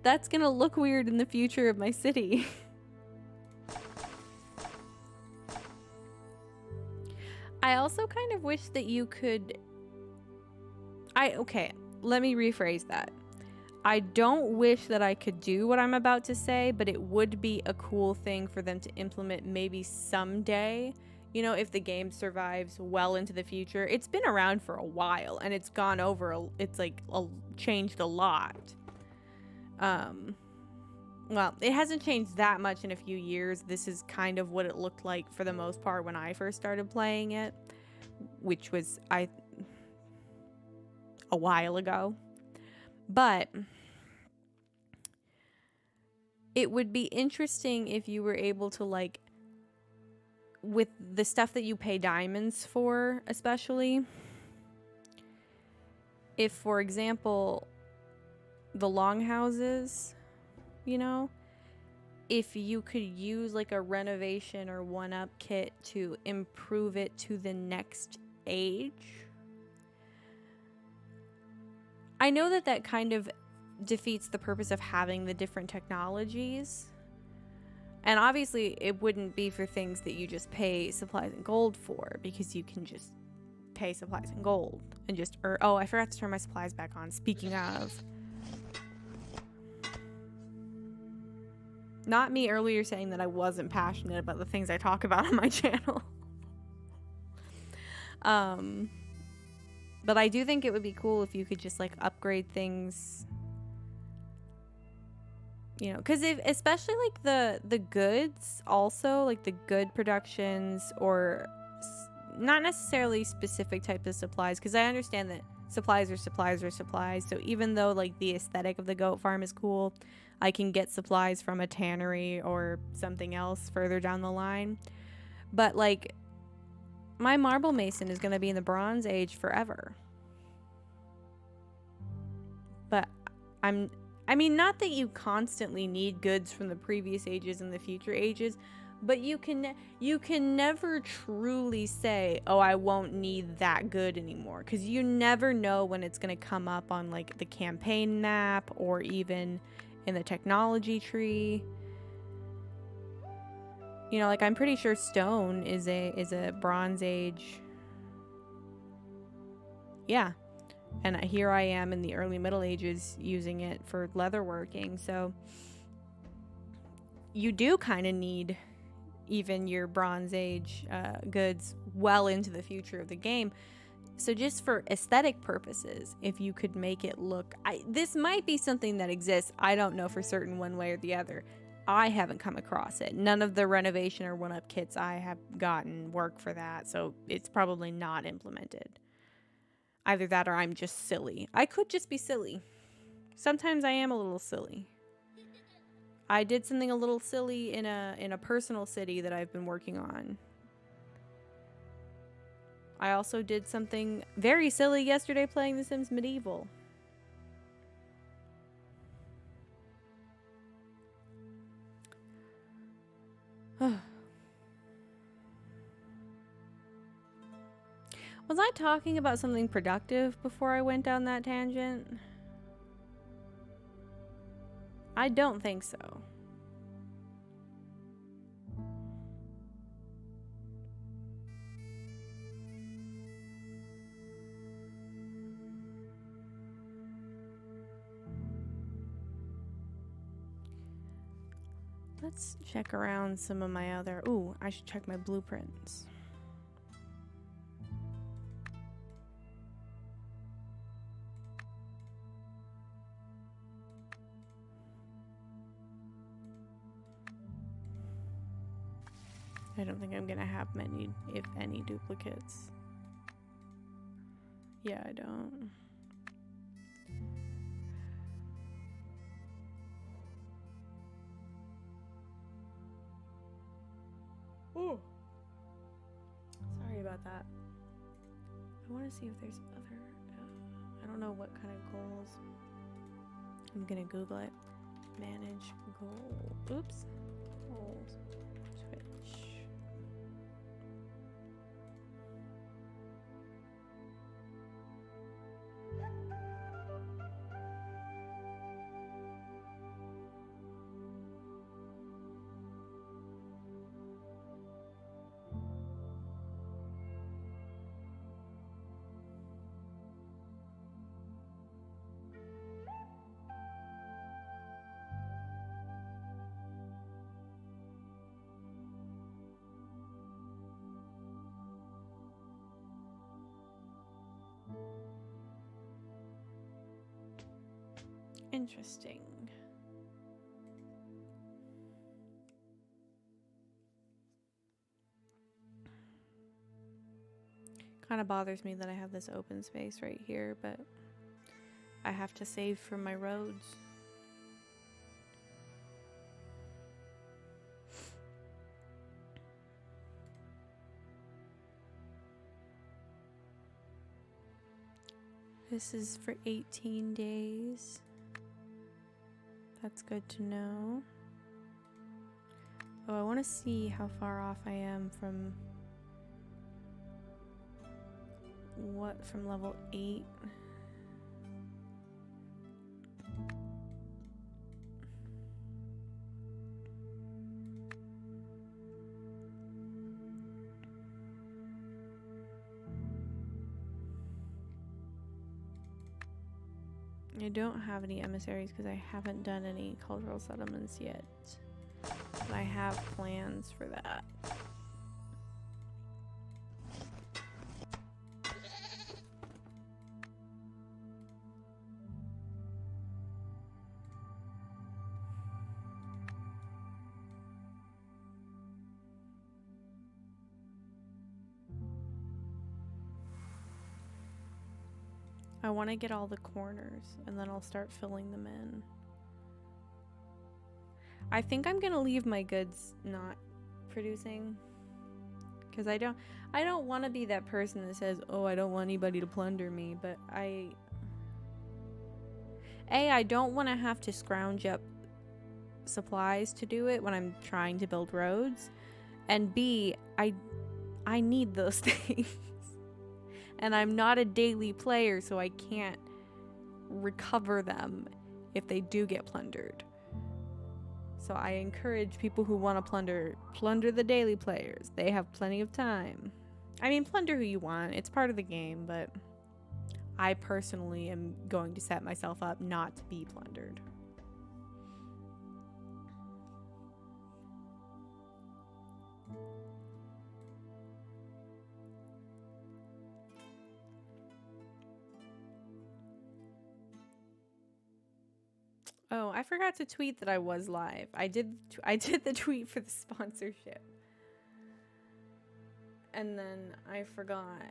That's gonna look weird in the future of my city. I also kind of wish that you could let me rephrase that. I don't wish that I could do what I'm about to say, but it would be a cool thing for them to implement maybe someday. You know, if the game survives well into the future. It's been around for a while and it's gone over, changed a lot. Well, it hasn't changed that much in a few years. This is kind of what it looked like for the most part when I first started playing it, which was a while ago. But it would be interesting if you were able to, like, with the stuff that you pay diamonds for, especially, if, for example, the longhouses, you know, if you could use like a renovation or one-up kit to improve it to the next age. I know that that kind of defeats the purpose of having the different technologies. And obviously it wouldn't be for things that you just pay supplies and gold for, because you can just pay supplies and gold and just oh, I forgot to turn my supplies back on. Speaking of, not me earlier saying that I wasn't passionate about the things I talk about on my channel. But I do think it would be cool if you could just like upgrade things, you know, because if especially like the goods, also like the good productions, or not necessarily specific types of supplies, because I understand that supplies are supplies are supplies. So even though like the aesthetic of the goat farm is cool, I can get supplies from a tannery or something else further down the line. But like my marble mason is going to be in the Bronze Age forever. But I mean, not that you constantly need goods from the previous ages and the future ages, but you can never truly say, oh, I won't need that good anymore, because you never know when it's going to come up on like the campaign map or even in the technology tree. You know, like I'm pretty sure stone is a Bronze Age. Yeah. And here I am in the early Middle Ages using it for leatherworking. So you do kind of need even your Bronze Age goods well into the future of the game. So just for aesthetic purposes, if you could make it look... this might be something that exists. I don't know for certain one way or the other. I haven't come across it. None of the renovation or one-up kits I have gotten work for that. So it's probably not implemented. Either that or I'm just silly. I could just be silly. Sometimes I am a little silly. I did something a little silly in a personal city that I've been working on. I also did something very silly yesterday playing The Sims Medieval. Was I talking about something productive before I went down that tangent? I don't think so. Let's check around some of my other... Ooh, I should check my blueprints. I don't think I'm gonna have many, if any, duplicates. Yeah, I don't. Ooh. Sorry about that. I want to see if there's other... I don't know what kind of goals. I'm gonna Google it. Manage goal. Oops. Goals. Switch. Interesting. Kind of bothers me that I have this open space right here, but I have to save for my roads. This is for 18 days. That's good to know. Oh, I want to see how far off I am from from level 8. I don't have any emissaries because I haven't done any cultural settlements yet. But I have plans for that. I want to get all the corners and then I'll start filling them in. I think I'm gonna leave my goods not producing, because I don't want to be that person that says, oh, I don't want anybody to plunder me, but I don't want to have to scrounge up supplies to do it when I'm trying to build roads, and B, I need those things. And I'm not a daily player, so I can't recover them if they do get plundered. So I encourage people who want to plunder the daily players. They have plenty of time. I mean, plunder who you want. It's part of the game, but I personally am going to set myself up not to be plundered. Oh, I forgot to tweet that I was live. I did the tweet for the sponsorship. And then I forgot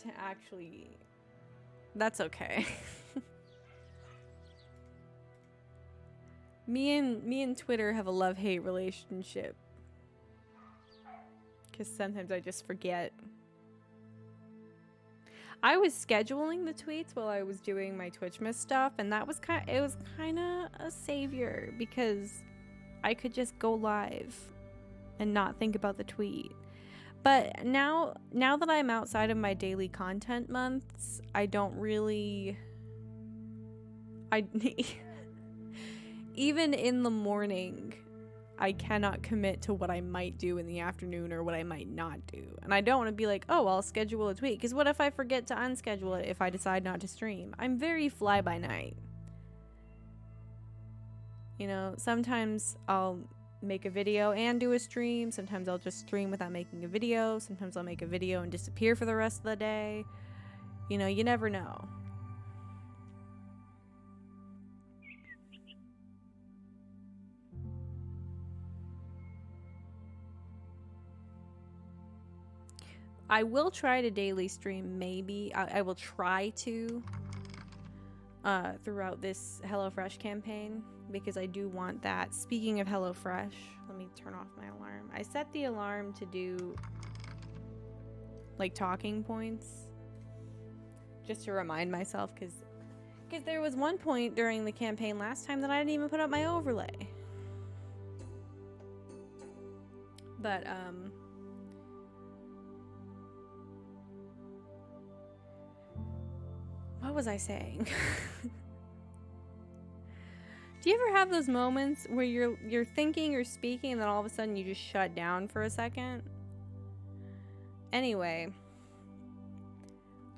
to actually... That's okay. Me and Twitter have a love-hate relationship. Because sometimes I just forget. I was scheduling the tweets while I was doing my Twitchmas stuff, and that was kind of a savior, because I could just go live and not think about the tweet. But now that I'm outside of my daily content months, I don't really... Even in the morning, I cannot commit to what I might do in the afternoon or what I might not do. And I don't want to be like, oh, I'll schedule a tweet. Because what if I forget to unschedule it if I decide not to stream? I'm very fly by night. You know, sometimes I'll make a video and do a stream. Sometimes I'll just stream without making a video. Sometimes I'll make a video and disappear for the rest of the day. You know, you never know. I will try to daily stream, maybe. I will try to throughout this HelloFresh campaign, because I do want that. Speaking of HelloFresh, let me turn off my alarm. I set the alarm to do like talking points, just to remind myself, because there was one point during the campaign last time that I didn't even put up my overlay. But what was I saying? Do you ever have those moments where you're thinking or speaking and then all of a sudden you just shut down for a second? Anyway,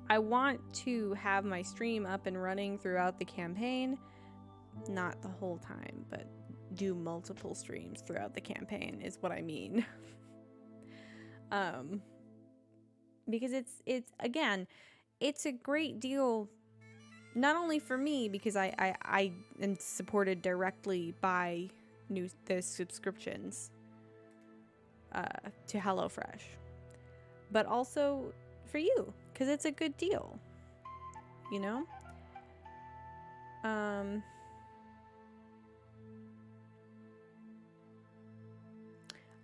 I want to have my stream up and running throughout the campaign. Not the whole time, but do multiple streams throughout the campaign is what I mean. Because it's again, it's a great deal, not only for me, because I am supported directly by the subscriptions to HelloFresh, but also for you, because it's a good deal, you know?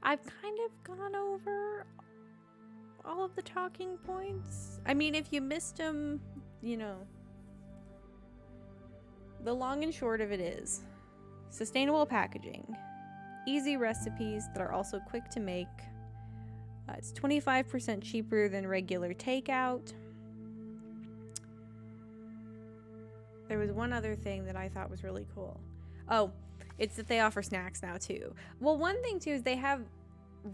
I've kind of gone over all of the talking points. I mean, if you missed them, you know, the long and short of it is sustainable packaging, easy recipes that are also quick to make. It's 25% cheaper than regular takeout. There was one other thing that I thought was really cool. Oh, it's that they offer snacks now too. Well, one thing too is they have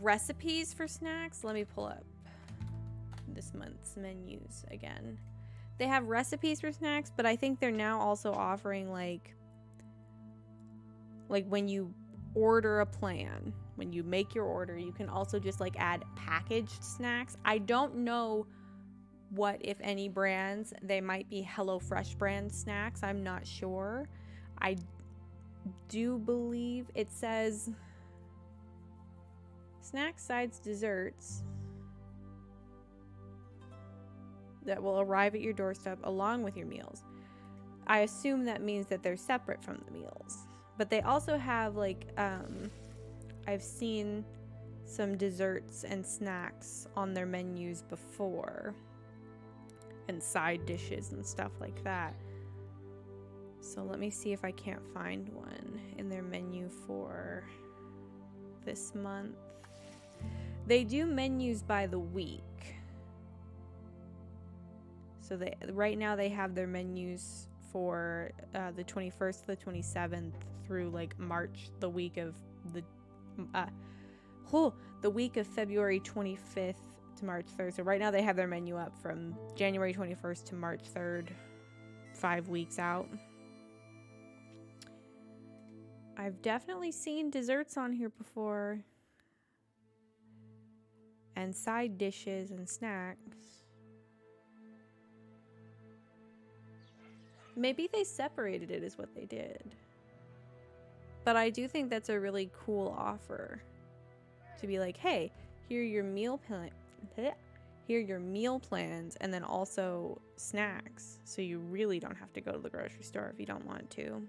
recipes for snacks. Let me pull up this month's menus again. They have recipes for snacks, but I think they're now also offering like when you order a plan, when you make your order, you can also just like add packaged snacks. I don't know what, if any, brands. They might be HelloFresh brand snacks. I'm not sure. I do believe it says snacks, sides, desserts. that will arrive at your doorstep along with your meals. I assume that means that they're separate from the meals. But they also have like I've seen some desserts and snacks on their menus before, and side dishes and stuff like that. So let me see if I can't find one in their menu for this month. They do menus by the week. So right now they have their menus for the 21st to the 27th through like March, the week of the week of February 25th to March 3rd. So right now they have their menu up from January 21st to March 3rd, 5 weeks out. I've definitely seen desserts on here before, and side dishes and snacks. Maybe they separated it is what they did. But I do think that's a really cool offer. To be like, hey, here are your meal plans, and then also snacks. So you really don't have to go to the grocery store if you don't want to.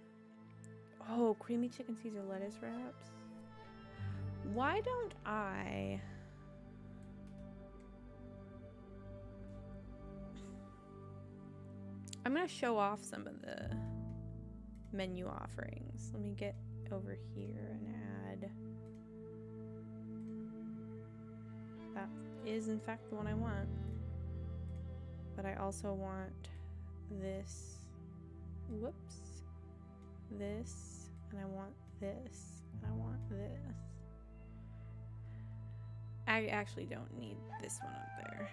Oh, creamy chicken Caesar lettuce wraps. Why don't I'm gonna show off some of the menu offerings. Let me get over here and add. That is in fact the one I want. But I also want this. Whoops. This. And I want this. And I want this. I actually don't need this one up there.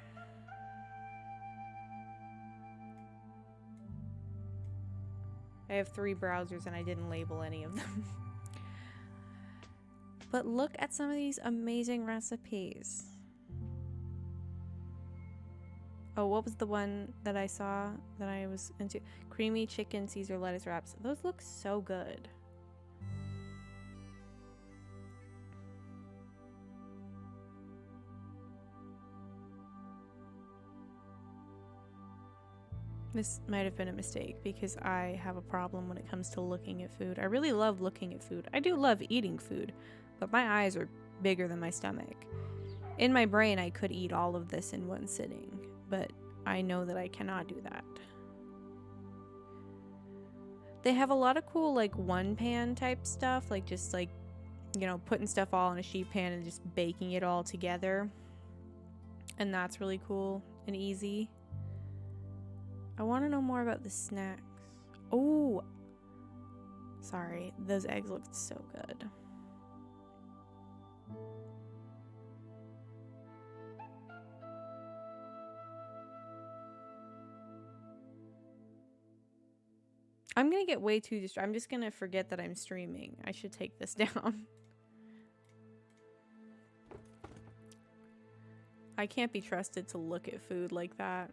I have 3 browsers and I didn't label any of them. But look at some of these amazing recipes. Oh, what was the one that I saw that I was into? Creamy chicken Caesar lettuce wraps. Those look so good. This might have been a mistake because I have a problem when it comes to looking at food. I really love looking at food. I do love eating food, but my eyes are bigger than my stomach. In my brain, I could eat all of this in one sitting, but I know that I cannot do that. They have a lot of cool like one pan type stuff, like just like, you know, putting stuff all in a sheet pan and just baking it all together. And that's really cool and easy. I want to know more about the snacks. Oh, sorry. Those eggs looked so good. I'm going to get way too distracted. I'm just going to forget that I'm streaming. I should take this down. I can't be trusted to look at food like that.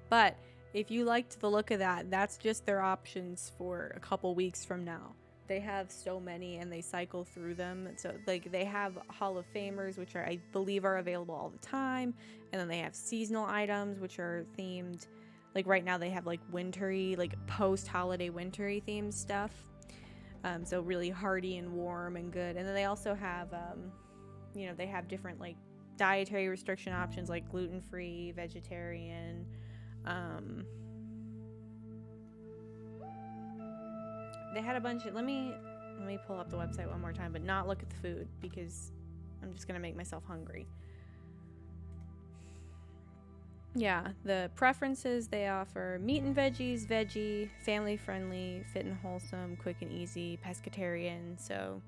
But if you liked the look of that, that's just their options for a couple weeks from now. They have so many and they cycle through them. So like they have Hall of Famers, which are, I believe, are available all the time. And then they have seasonal items, which are themed. Like right now they have like wintry, like post-holiday wintry themed stuff. So really hearty and warm and good. And then they also have, you know, they have different like dietary restriction options like gluten-free, vegetarian. They had a bunch of, let me pull up the website one more time, but not look at the food because I'm just gonna make myself hungry. Yeah, the preferences they offer: meat and veggies, veggie, family friendly, fit and wholesome, quick and easy, pescatarian. So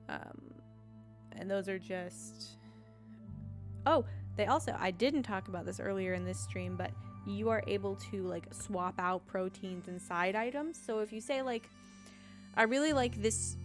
and those are just, oh, they also, I didn't talk about this earlier in this stream, but you are able to like swap out proteins and side items. So if you say like, I really like this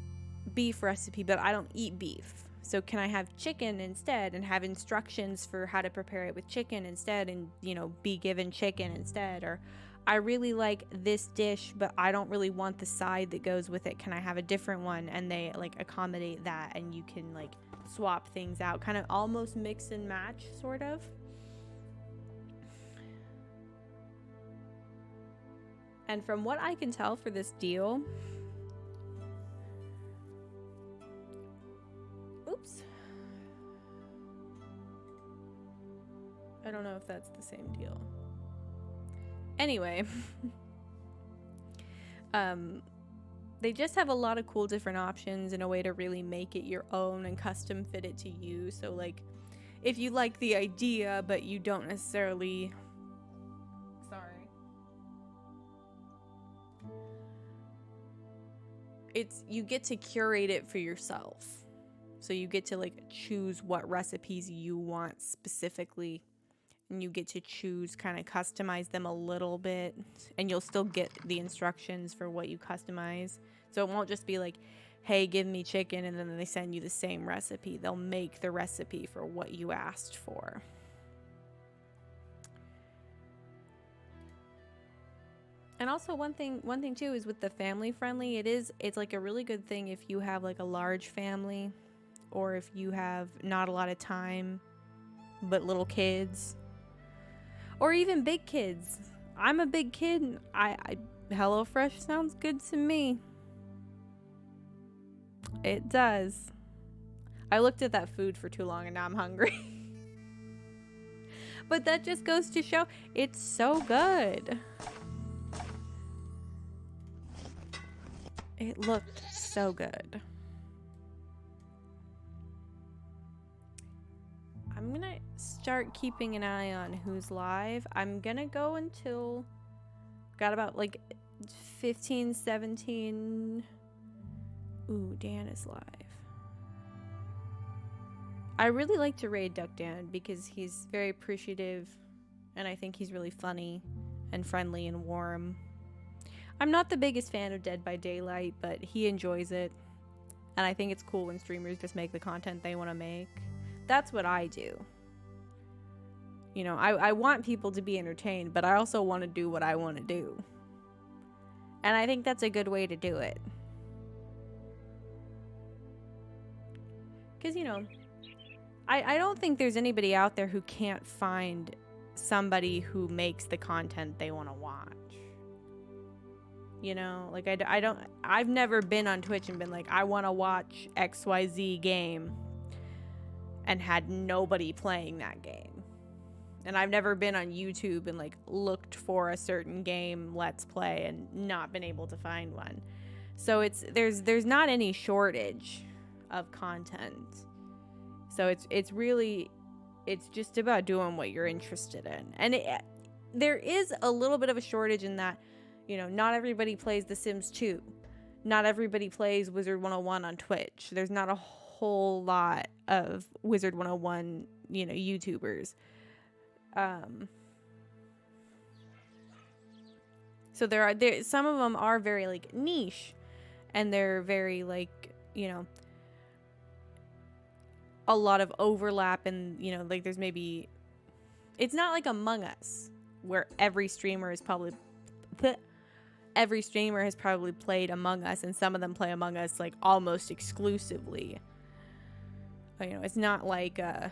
beef recipe, but I don't eat beef, so can I have chicken instead, and have instructions for how to prepare it with chicken instead, and, you know, be given chicken instead? Or I really like this dish, but I don't really want the side that goes with it. Can I have a different one? And they like accommodate that, and you can like swap things out, kind of almost mix and match sort of. And from what I can tell for this deal, oops, I don't know if that's the same deal. Anyway, they just have a lot of cool different options and a way to really make it your own and custom fit it to you. So like, if you like the idea, but you don't necessarily, you get to curate it for yourself. So you get to like choose what recipes you want specifically, and you get to choose, kind of customize them a little bit, and you'll still get the instructions for what you customize. So it won't just be like, hey, give me chicken, and then they send you the same recipe. They'll make the recipe for what you asked for. And also one thing too is with the family friendly, it's like a really good thing if you have like a large family, or if you have not a lot of time but little kids, or even big kids. I'm a big kid, and I HelloFresh sounds good to me. It does. I looked at that food for too long and now I'm hungry. But that just goes to show it's so good. It looked so good. I'm gonna start keeping an eye on who's live. I'm gonna go until, got about like 15, 17. Ooh, Dan is live. I really like to raid Duck Dan because he's very appreciative, and I think he's really funny and friendly and warm. I'm not the biggest fan of Dead by Daylight, but he enjoys it. And I think it's cool when streamers just make the content they want to make. That's what I do. You know, I want people to be entertained, but I also want to do what I want to do. And I think that's a good way to do it. Because, you know, I don't think there's anybody out there who can't find somebody who makes the content they want to watch. You know, like I've never been on Twitch and been like, I want to watch XYZ game and had nobody playing that game. And I've never been on YouTube and like looked for a certain game Let's Play and not been able to find one. So there's not any shortage of content. So it's really just about doing what you're interested in. And there is a little bit of a shortage in that, you know, not everybody plays The Sims 2. Not everybody plays Wizard 101 on Twitch. There's not a whole lot of Wizard 101, you know, YouTubers. So there some of them are very like niche, and they're very like, you know, a lot of overlap, and you know, like there's maybe, it's not like Among Us where every streamer has probably played Among Us, and some of them play Among Us like almost exclusively. But, you know, it's not like I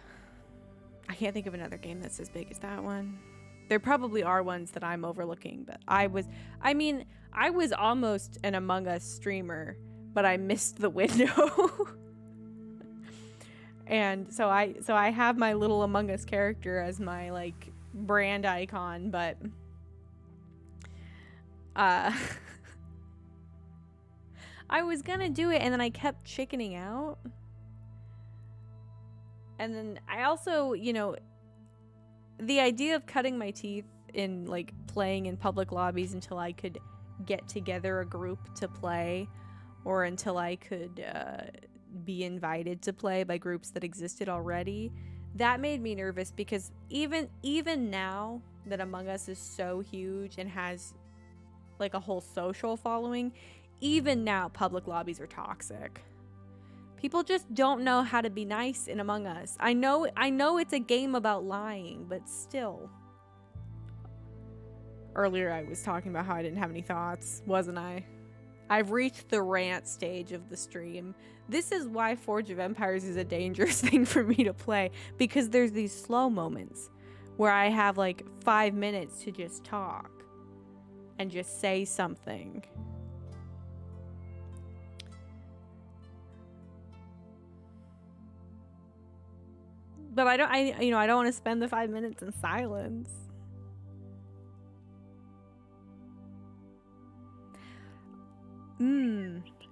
can't think of another game that's as big as that one. There probably are ones that I'm overlooking, but I was almost an Among Us streamer, but I missed the window. And so I have my little Among Us character as my like brand icon, but I was gonna do it, and then I kept chickening out. And then I also, you know, the idea of cutting my teeth in like playing in public lobbies until I could get together a group to play, or until I could be invited to play by groups that existed already, that made me nervous, because even now that Among Us is so huge and has like a whole social following, even now public lobbies are toxic. People just don't know how to be nice in Among Us. I know it's a game about lying, but still. Earlier I was talking about how I didn't have any thoughts, wasn't I? I've reached the rant stage of the stream. This is why Forge of Empires is a dangerous thing for me to play, because there's these slow moments where I have like 5 minutes to just talk. and just say something. But I don't want to spend the 5 minutes in silence.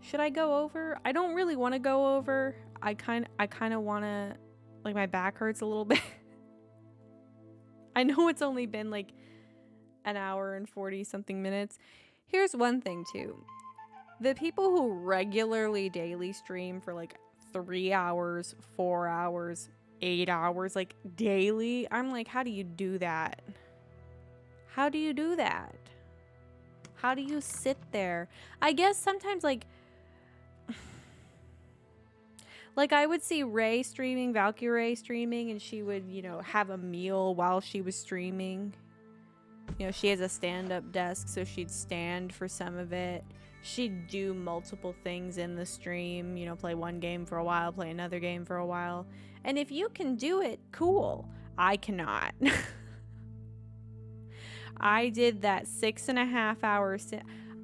Should I go over? I don't really want to go over. I kind of want to, like, my back hurts a little bit. I know it's only been like an hour and 40 something minutes. Here's one thing too. The people who regularly daily stream for like 3 hours, 4 hours, 8 hours, like daily, I'm like, how do you do that? How do you do that? How do you sit there? I guess sometimes like I would see Ray streaming, Valkyrie streaming, and she would, you know, have a meal while she was streaming. You know, she has a stand-up desk, so she'd stand for some of it. She'd do multiple things in the stream, you know, play one game for a while, play another game for a while. And if you can do it, cool. I cannot. I did that 6.5 hours.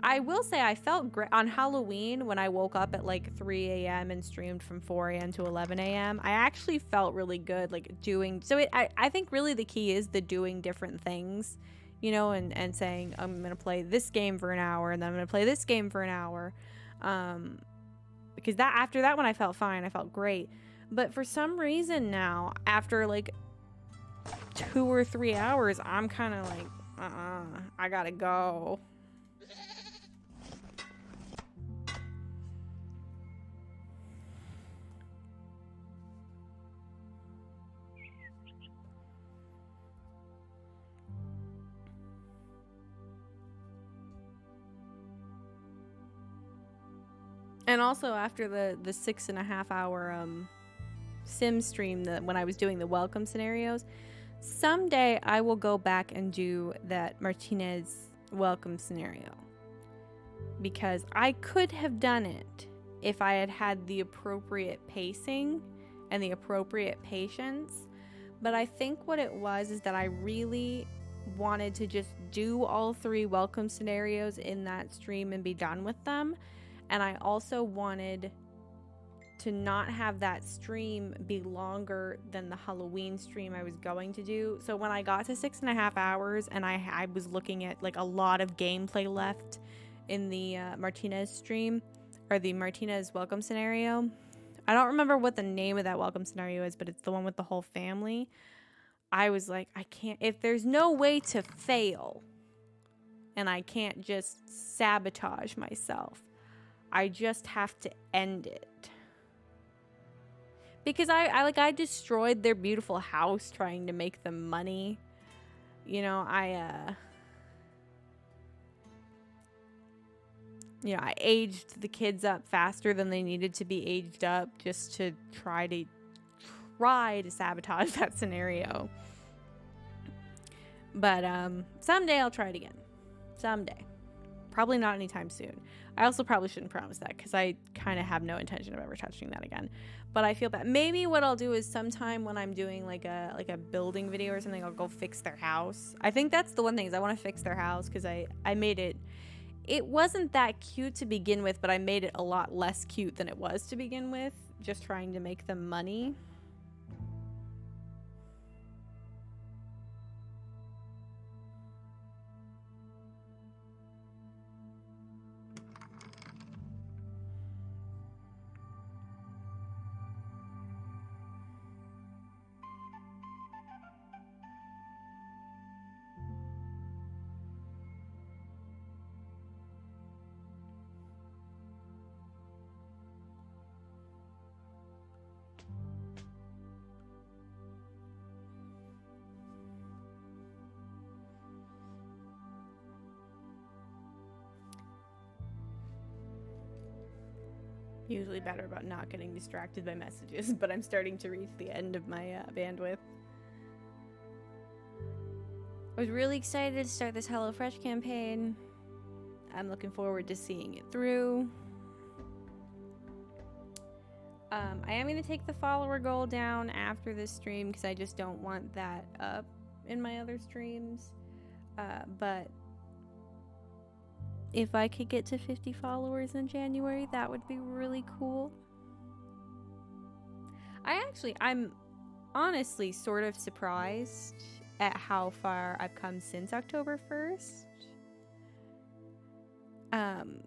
I will say I felt great on Halloween when I woke up at like 3 a.m. and streamed from 4 a.m. to 11 a.m. I actually felt really good, like doing. So I think really the key is the doing different things, you know, and saying I'm going to play this game for an hour and then I'm going to play this game for an hour. Because that after that one I felt fine. I felt great. But for some reason now, after like 2 or 3 hours, I'm kind of like, I gotta go. And also after the 6.5 hour sim stream, when I was doing the welcome scenarios, someday I will go back and do that Martinez welcome scenario, because I could have done it if I had had the appropriate pacing and the appropriate patience. But I think what it was is that I really wanted to just do all 3 welcome scenarios in that stream and be done with them. And I also wanted to not have that stream be longer than the Halloween stream I was going to do. So when I got to 6.5 hours and I was looking at like a lot of gameplay left in the Martinez stream, or the Martinez welcome scenario. I don't remember what the name of that welcome scenario is, but it's the one with the whole family. I was like, I can't, if there's no way to fail and I can't just sabotage myself, I just have to end it. Because I destroyed their beautiful house trying to make them money. You know, I aged the kids up faster than they needed to be aged up just to try to sabotage that scenario. But someday I'll try it again. Someday. Probably not anytime soon. I also probably shouldn't promise that because I kind of have no intention of ever touching that again. But I feel bad. Maybe what I'll do is sometime when I'm doing like a building video or something, I'll go fix their house. I think that's the one thing, is I want to fix their house because I made it. It wasn't that cute to begin with, but I made it a lot less cute than it was to begin with, just trying to make them money. Usually better about not getting distracted by messages, but I'm starting to reach the end of my bandwidth. I was really excited to start this HelloFresh campaign. I'm looking forward to seeing it through. I am going to take the follower goal down after this stream because I just don't want that up in my other streams. But If I could get to 50 followers in January, that would be really cool. I'm honestly sort of surprised at how far I've come since October 1st.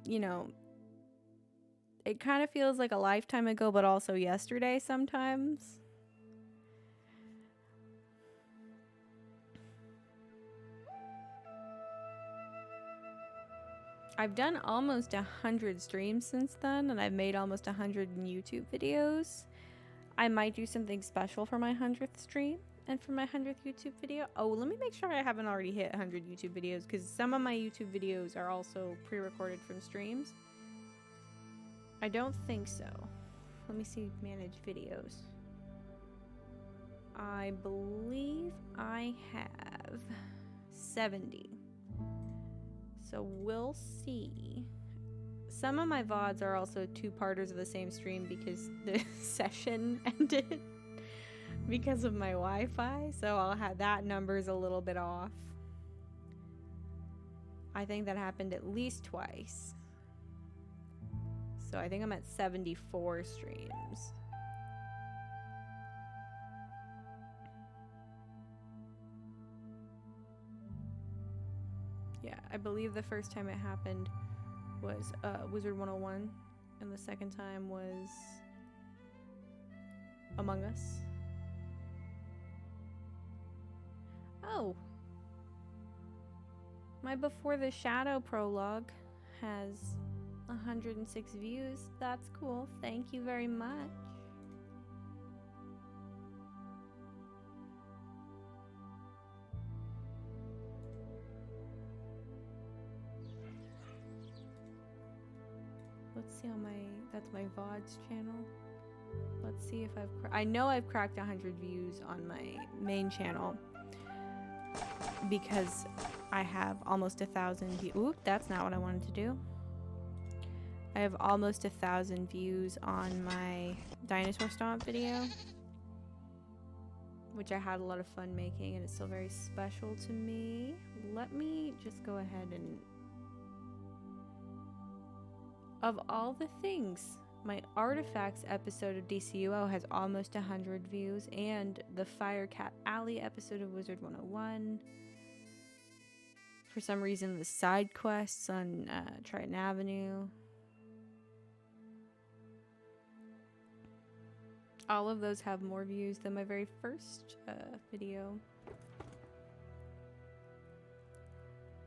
You know, it kind of feels like a lifetime ago, but also yesterday sometimes. I've done almost 100 streams since then, and I've made almost 100 YouTube videos. I might do something special for my 100th stream and for my 100th YouTube video. Oh, let me make sure I haven't already hit 100 YouTube videos, because some of my YouTube videos are also pre-recorded from streams. I don't think so. Let me see, manage videos. I believe I have 70. So we'll see. Some of my VODs are also two-parters of the same stream because the session ended because of my Wi-Fi. So I'll have that number's a little bit off. I think that happened at least twice. So I think I'm at 74 streams. Yeah, I believe the first time it happened was Wizard 101, and the second time was Among Us. Oh, my Before the Shadow prologue has 106 views. That's cool. Thank you very much. Let's see on that's my VODs channel. Let's see if I know I've cracked 100 views on my main channel because I have almost 1,000 views. Oop, that's not what I wanted to do. I have almost 1,000 views on my Dinosaur Stomp video, which I had a lot of fun making, and it's still very special to me. Let me just go ahead and... Of all the things, my Artifacts episode of DCUO has almost 100 views, and the Firecat Alley episode of Wizard 101. For some reason, the side quests on Triton Avenue. All of those have more views than my very first video.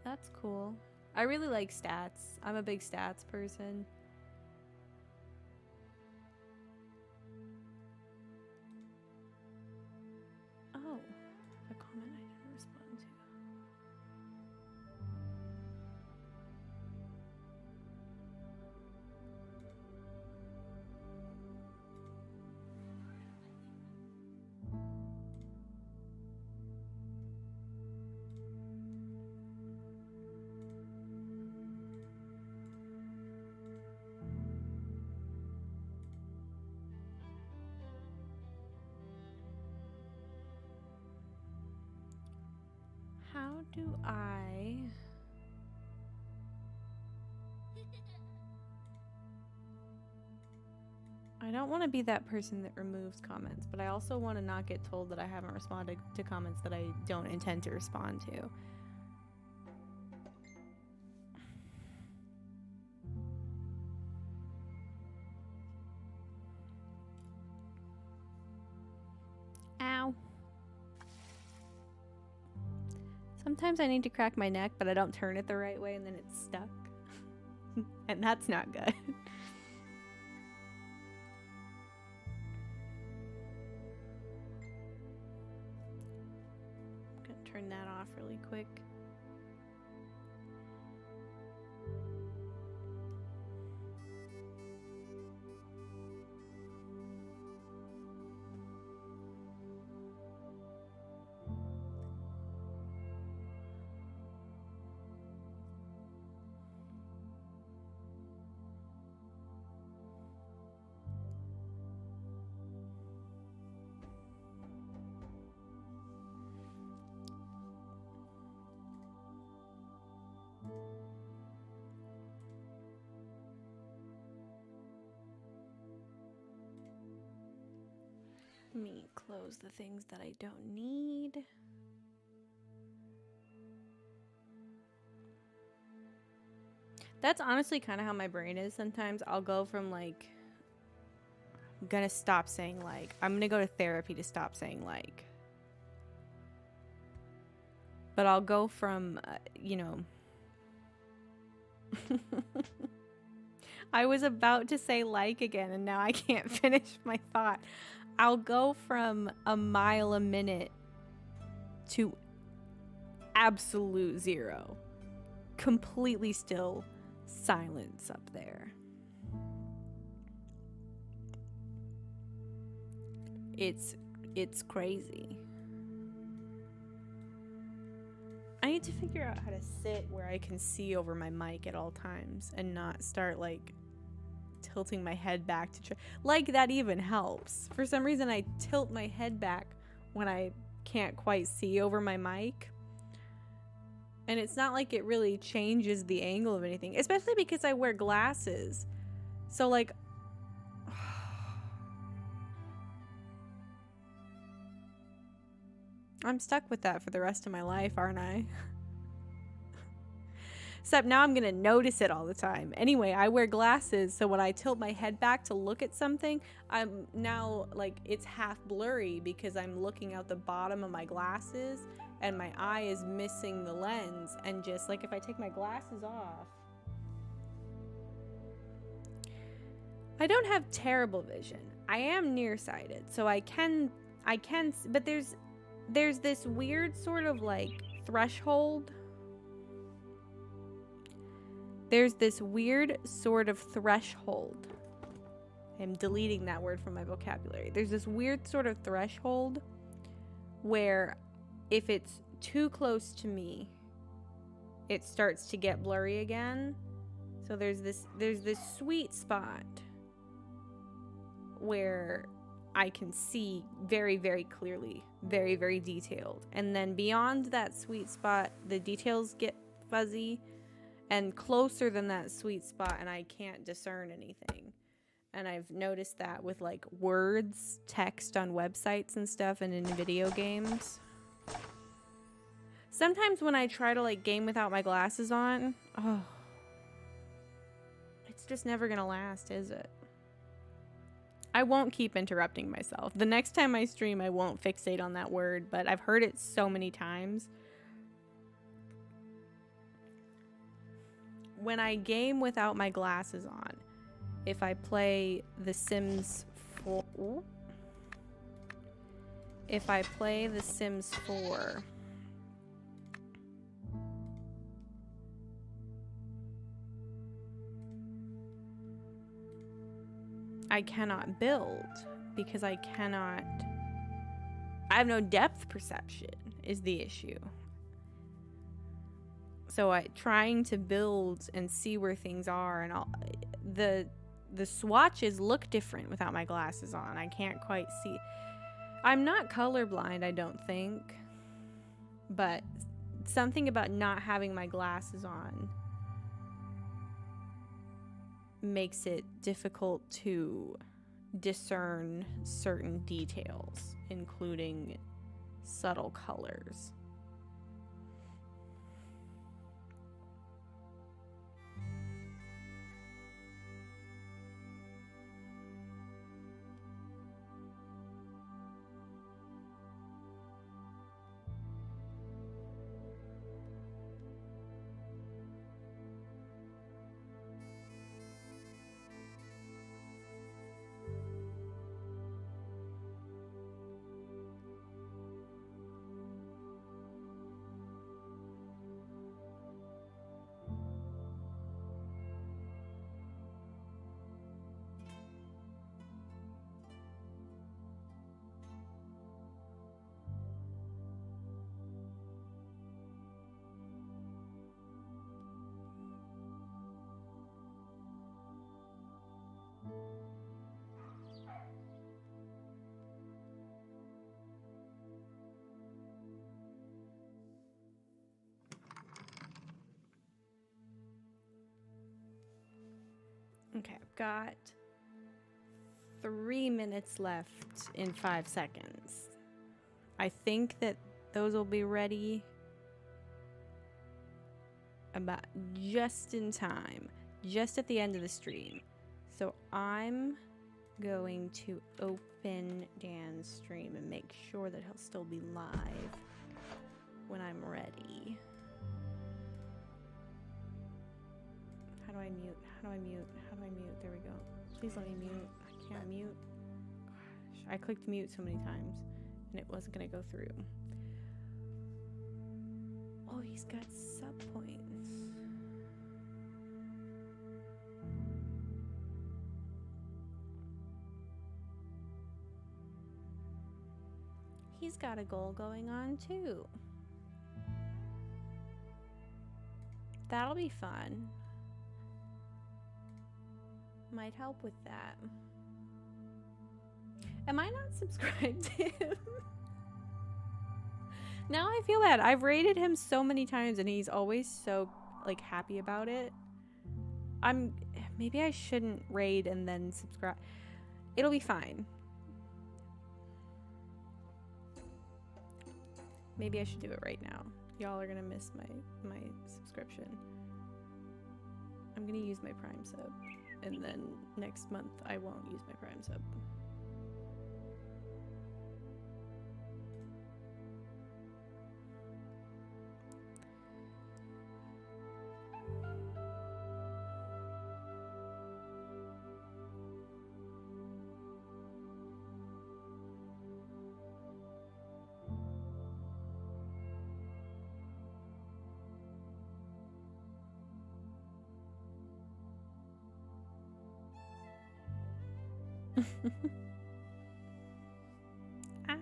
That's cool. I really like stats. I'm a big stats person. Oh, a comment I didn't respond to. How do I... I don't want to be that person that removes comments, but I also want to not get told that I haven't responded to comments that I don't intend to respond to. Ow. Sometimes I need to crack my neck, but I don't turn it the right way and then it's stuck. And that's not good. I'm gonna turn that off really quick. Let me close the things that I don't need. That's honestly kind of how my brain is sometimes. I'll go from like, I'm gonna stop saying like. I'm gonna go to therapy to stop saying like. But I'll go from, you know. I was about to say like again, and now I can't finish my thought. I'll go from a mile a minute to absolute zero. Completely still silence up there. It's crazy. I need to figure out how to sit where I can see over my mic at all times and not start like tilting my head back to like that even helps. For some reason I tilt my head back when I can't quite see over my mic. And it's not like it really changes the angle of anything, especially because I wear glasses. So like I'm stuck with that for the rest of my life, aren't I? Except now I'm gonna notice it all the time. Anyway, I wear glasses, so when I tilt my head back to look at something, I'm now like it's half blurry because I'm looking out the bottom of my glasses and my eye is missing the lens. And just like if I take my glasses off, I don't have terrible vision. I am nearsighted, so I can, but there's this weird sort of like threshold. There's this weird sort of threshold. I'm deleting that word from my vocabulary. There's this weird sort of threshold where if it's too close to me, it starts to get blurry again. So there's this sweet spot where I can see very, very clearly, very, very detailed. And then beyond that sweet spot, the details get fuzzy, and closer than that sweet spot, and I can't discern anything. And I've noticed that with like words, text on websites and stuff, and in video games. Sometimes when I try to like game without my glasses on, it's just never gonna last, is it? I won't keep interrupting myself. The next time I stream, I won't fixate on that word, but I've heard it so many times. When I game without my glasses on, if I play The Sims 4, if I play The Sims 4, I cannot build because I have no depth perception is the issue. So trying to build and see where things are, and all the swatches look different without my glasses on. I can't quite see. I'm not colorblind, I don't think, but something about not having my glasses on makes it difficult to discern certain details, including subtle colors. Okay, I've got 3 minutes left in 5 seconds. I think that those will be ready about just in time, just at the end of the stream. So I'm going to open Dan's stream and make sure that he'll still be live when I'm ready. How do I mute? How do I mute? How do I mute? There we go. Please let me mute. I can't mute. Gosh, I clicked mute so many times and it wasn't gonna go through. Oh, he's got sub points. He's got a goal going on too. That'll be fun. Might help with that. Am I not subscribed to him? Now I feel bad. I've rated him so many times and he's always so like happy about it. Maybe I shouldn't raid and then subscribe. It'll be fine. Maybe I should do it right now. Y'all are gonna miss my subscription. I'm gonna use my Prime sub, and then next month I won't use my Prime sub. Ah.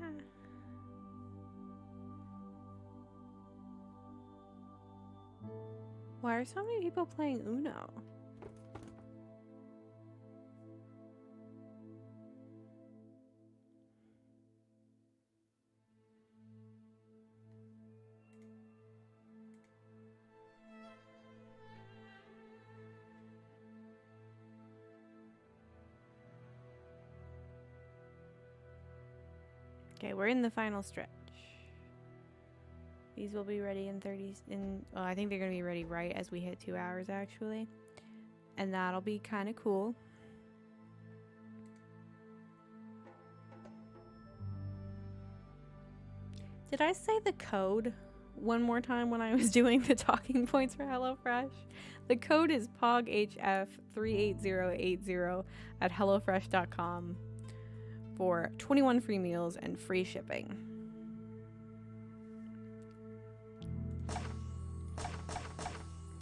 Why are so many people playing Uno? Okay, we're in the final stretch. These will be ready in well, I think they're going to be ready right as we hit 2 hours actually. And that'll be kind of cool. Did I say the code one more time when I was doing the talking points for HelloFresh? The code is POGHF38080 at HelloFresh.com for 21 free meals and free shipping.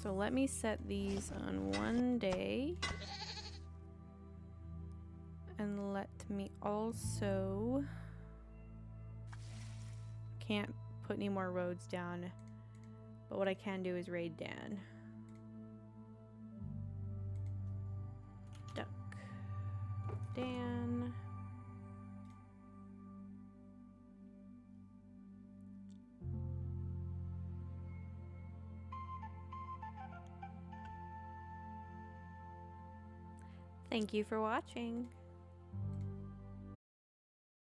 So let me set these on 1 day. And let me also... Can't put any more roads down. But what I can do is raid Dan. Duck. Dan. Thank you for watching.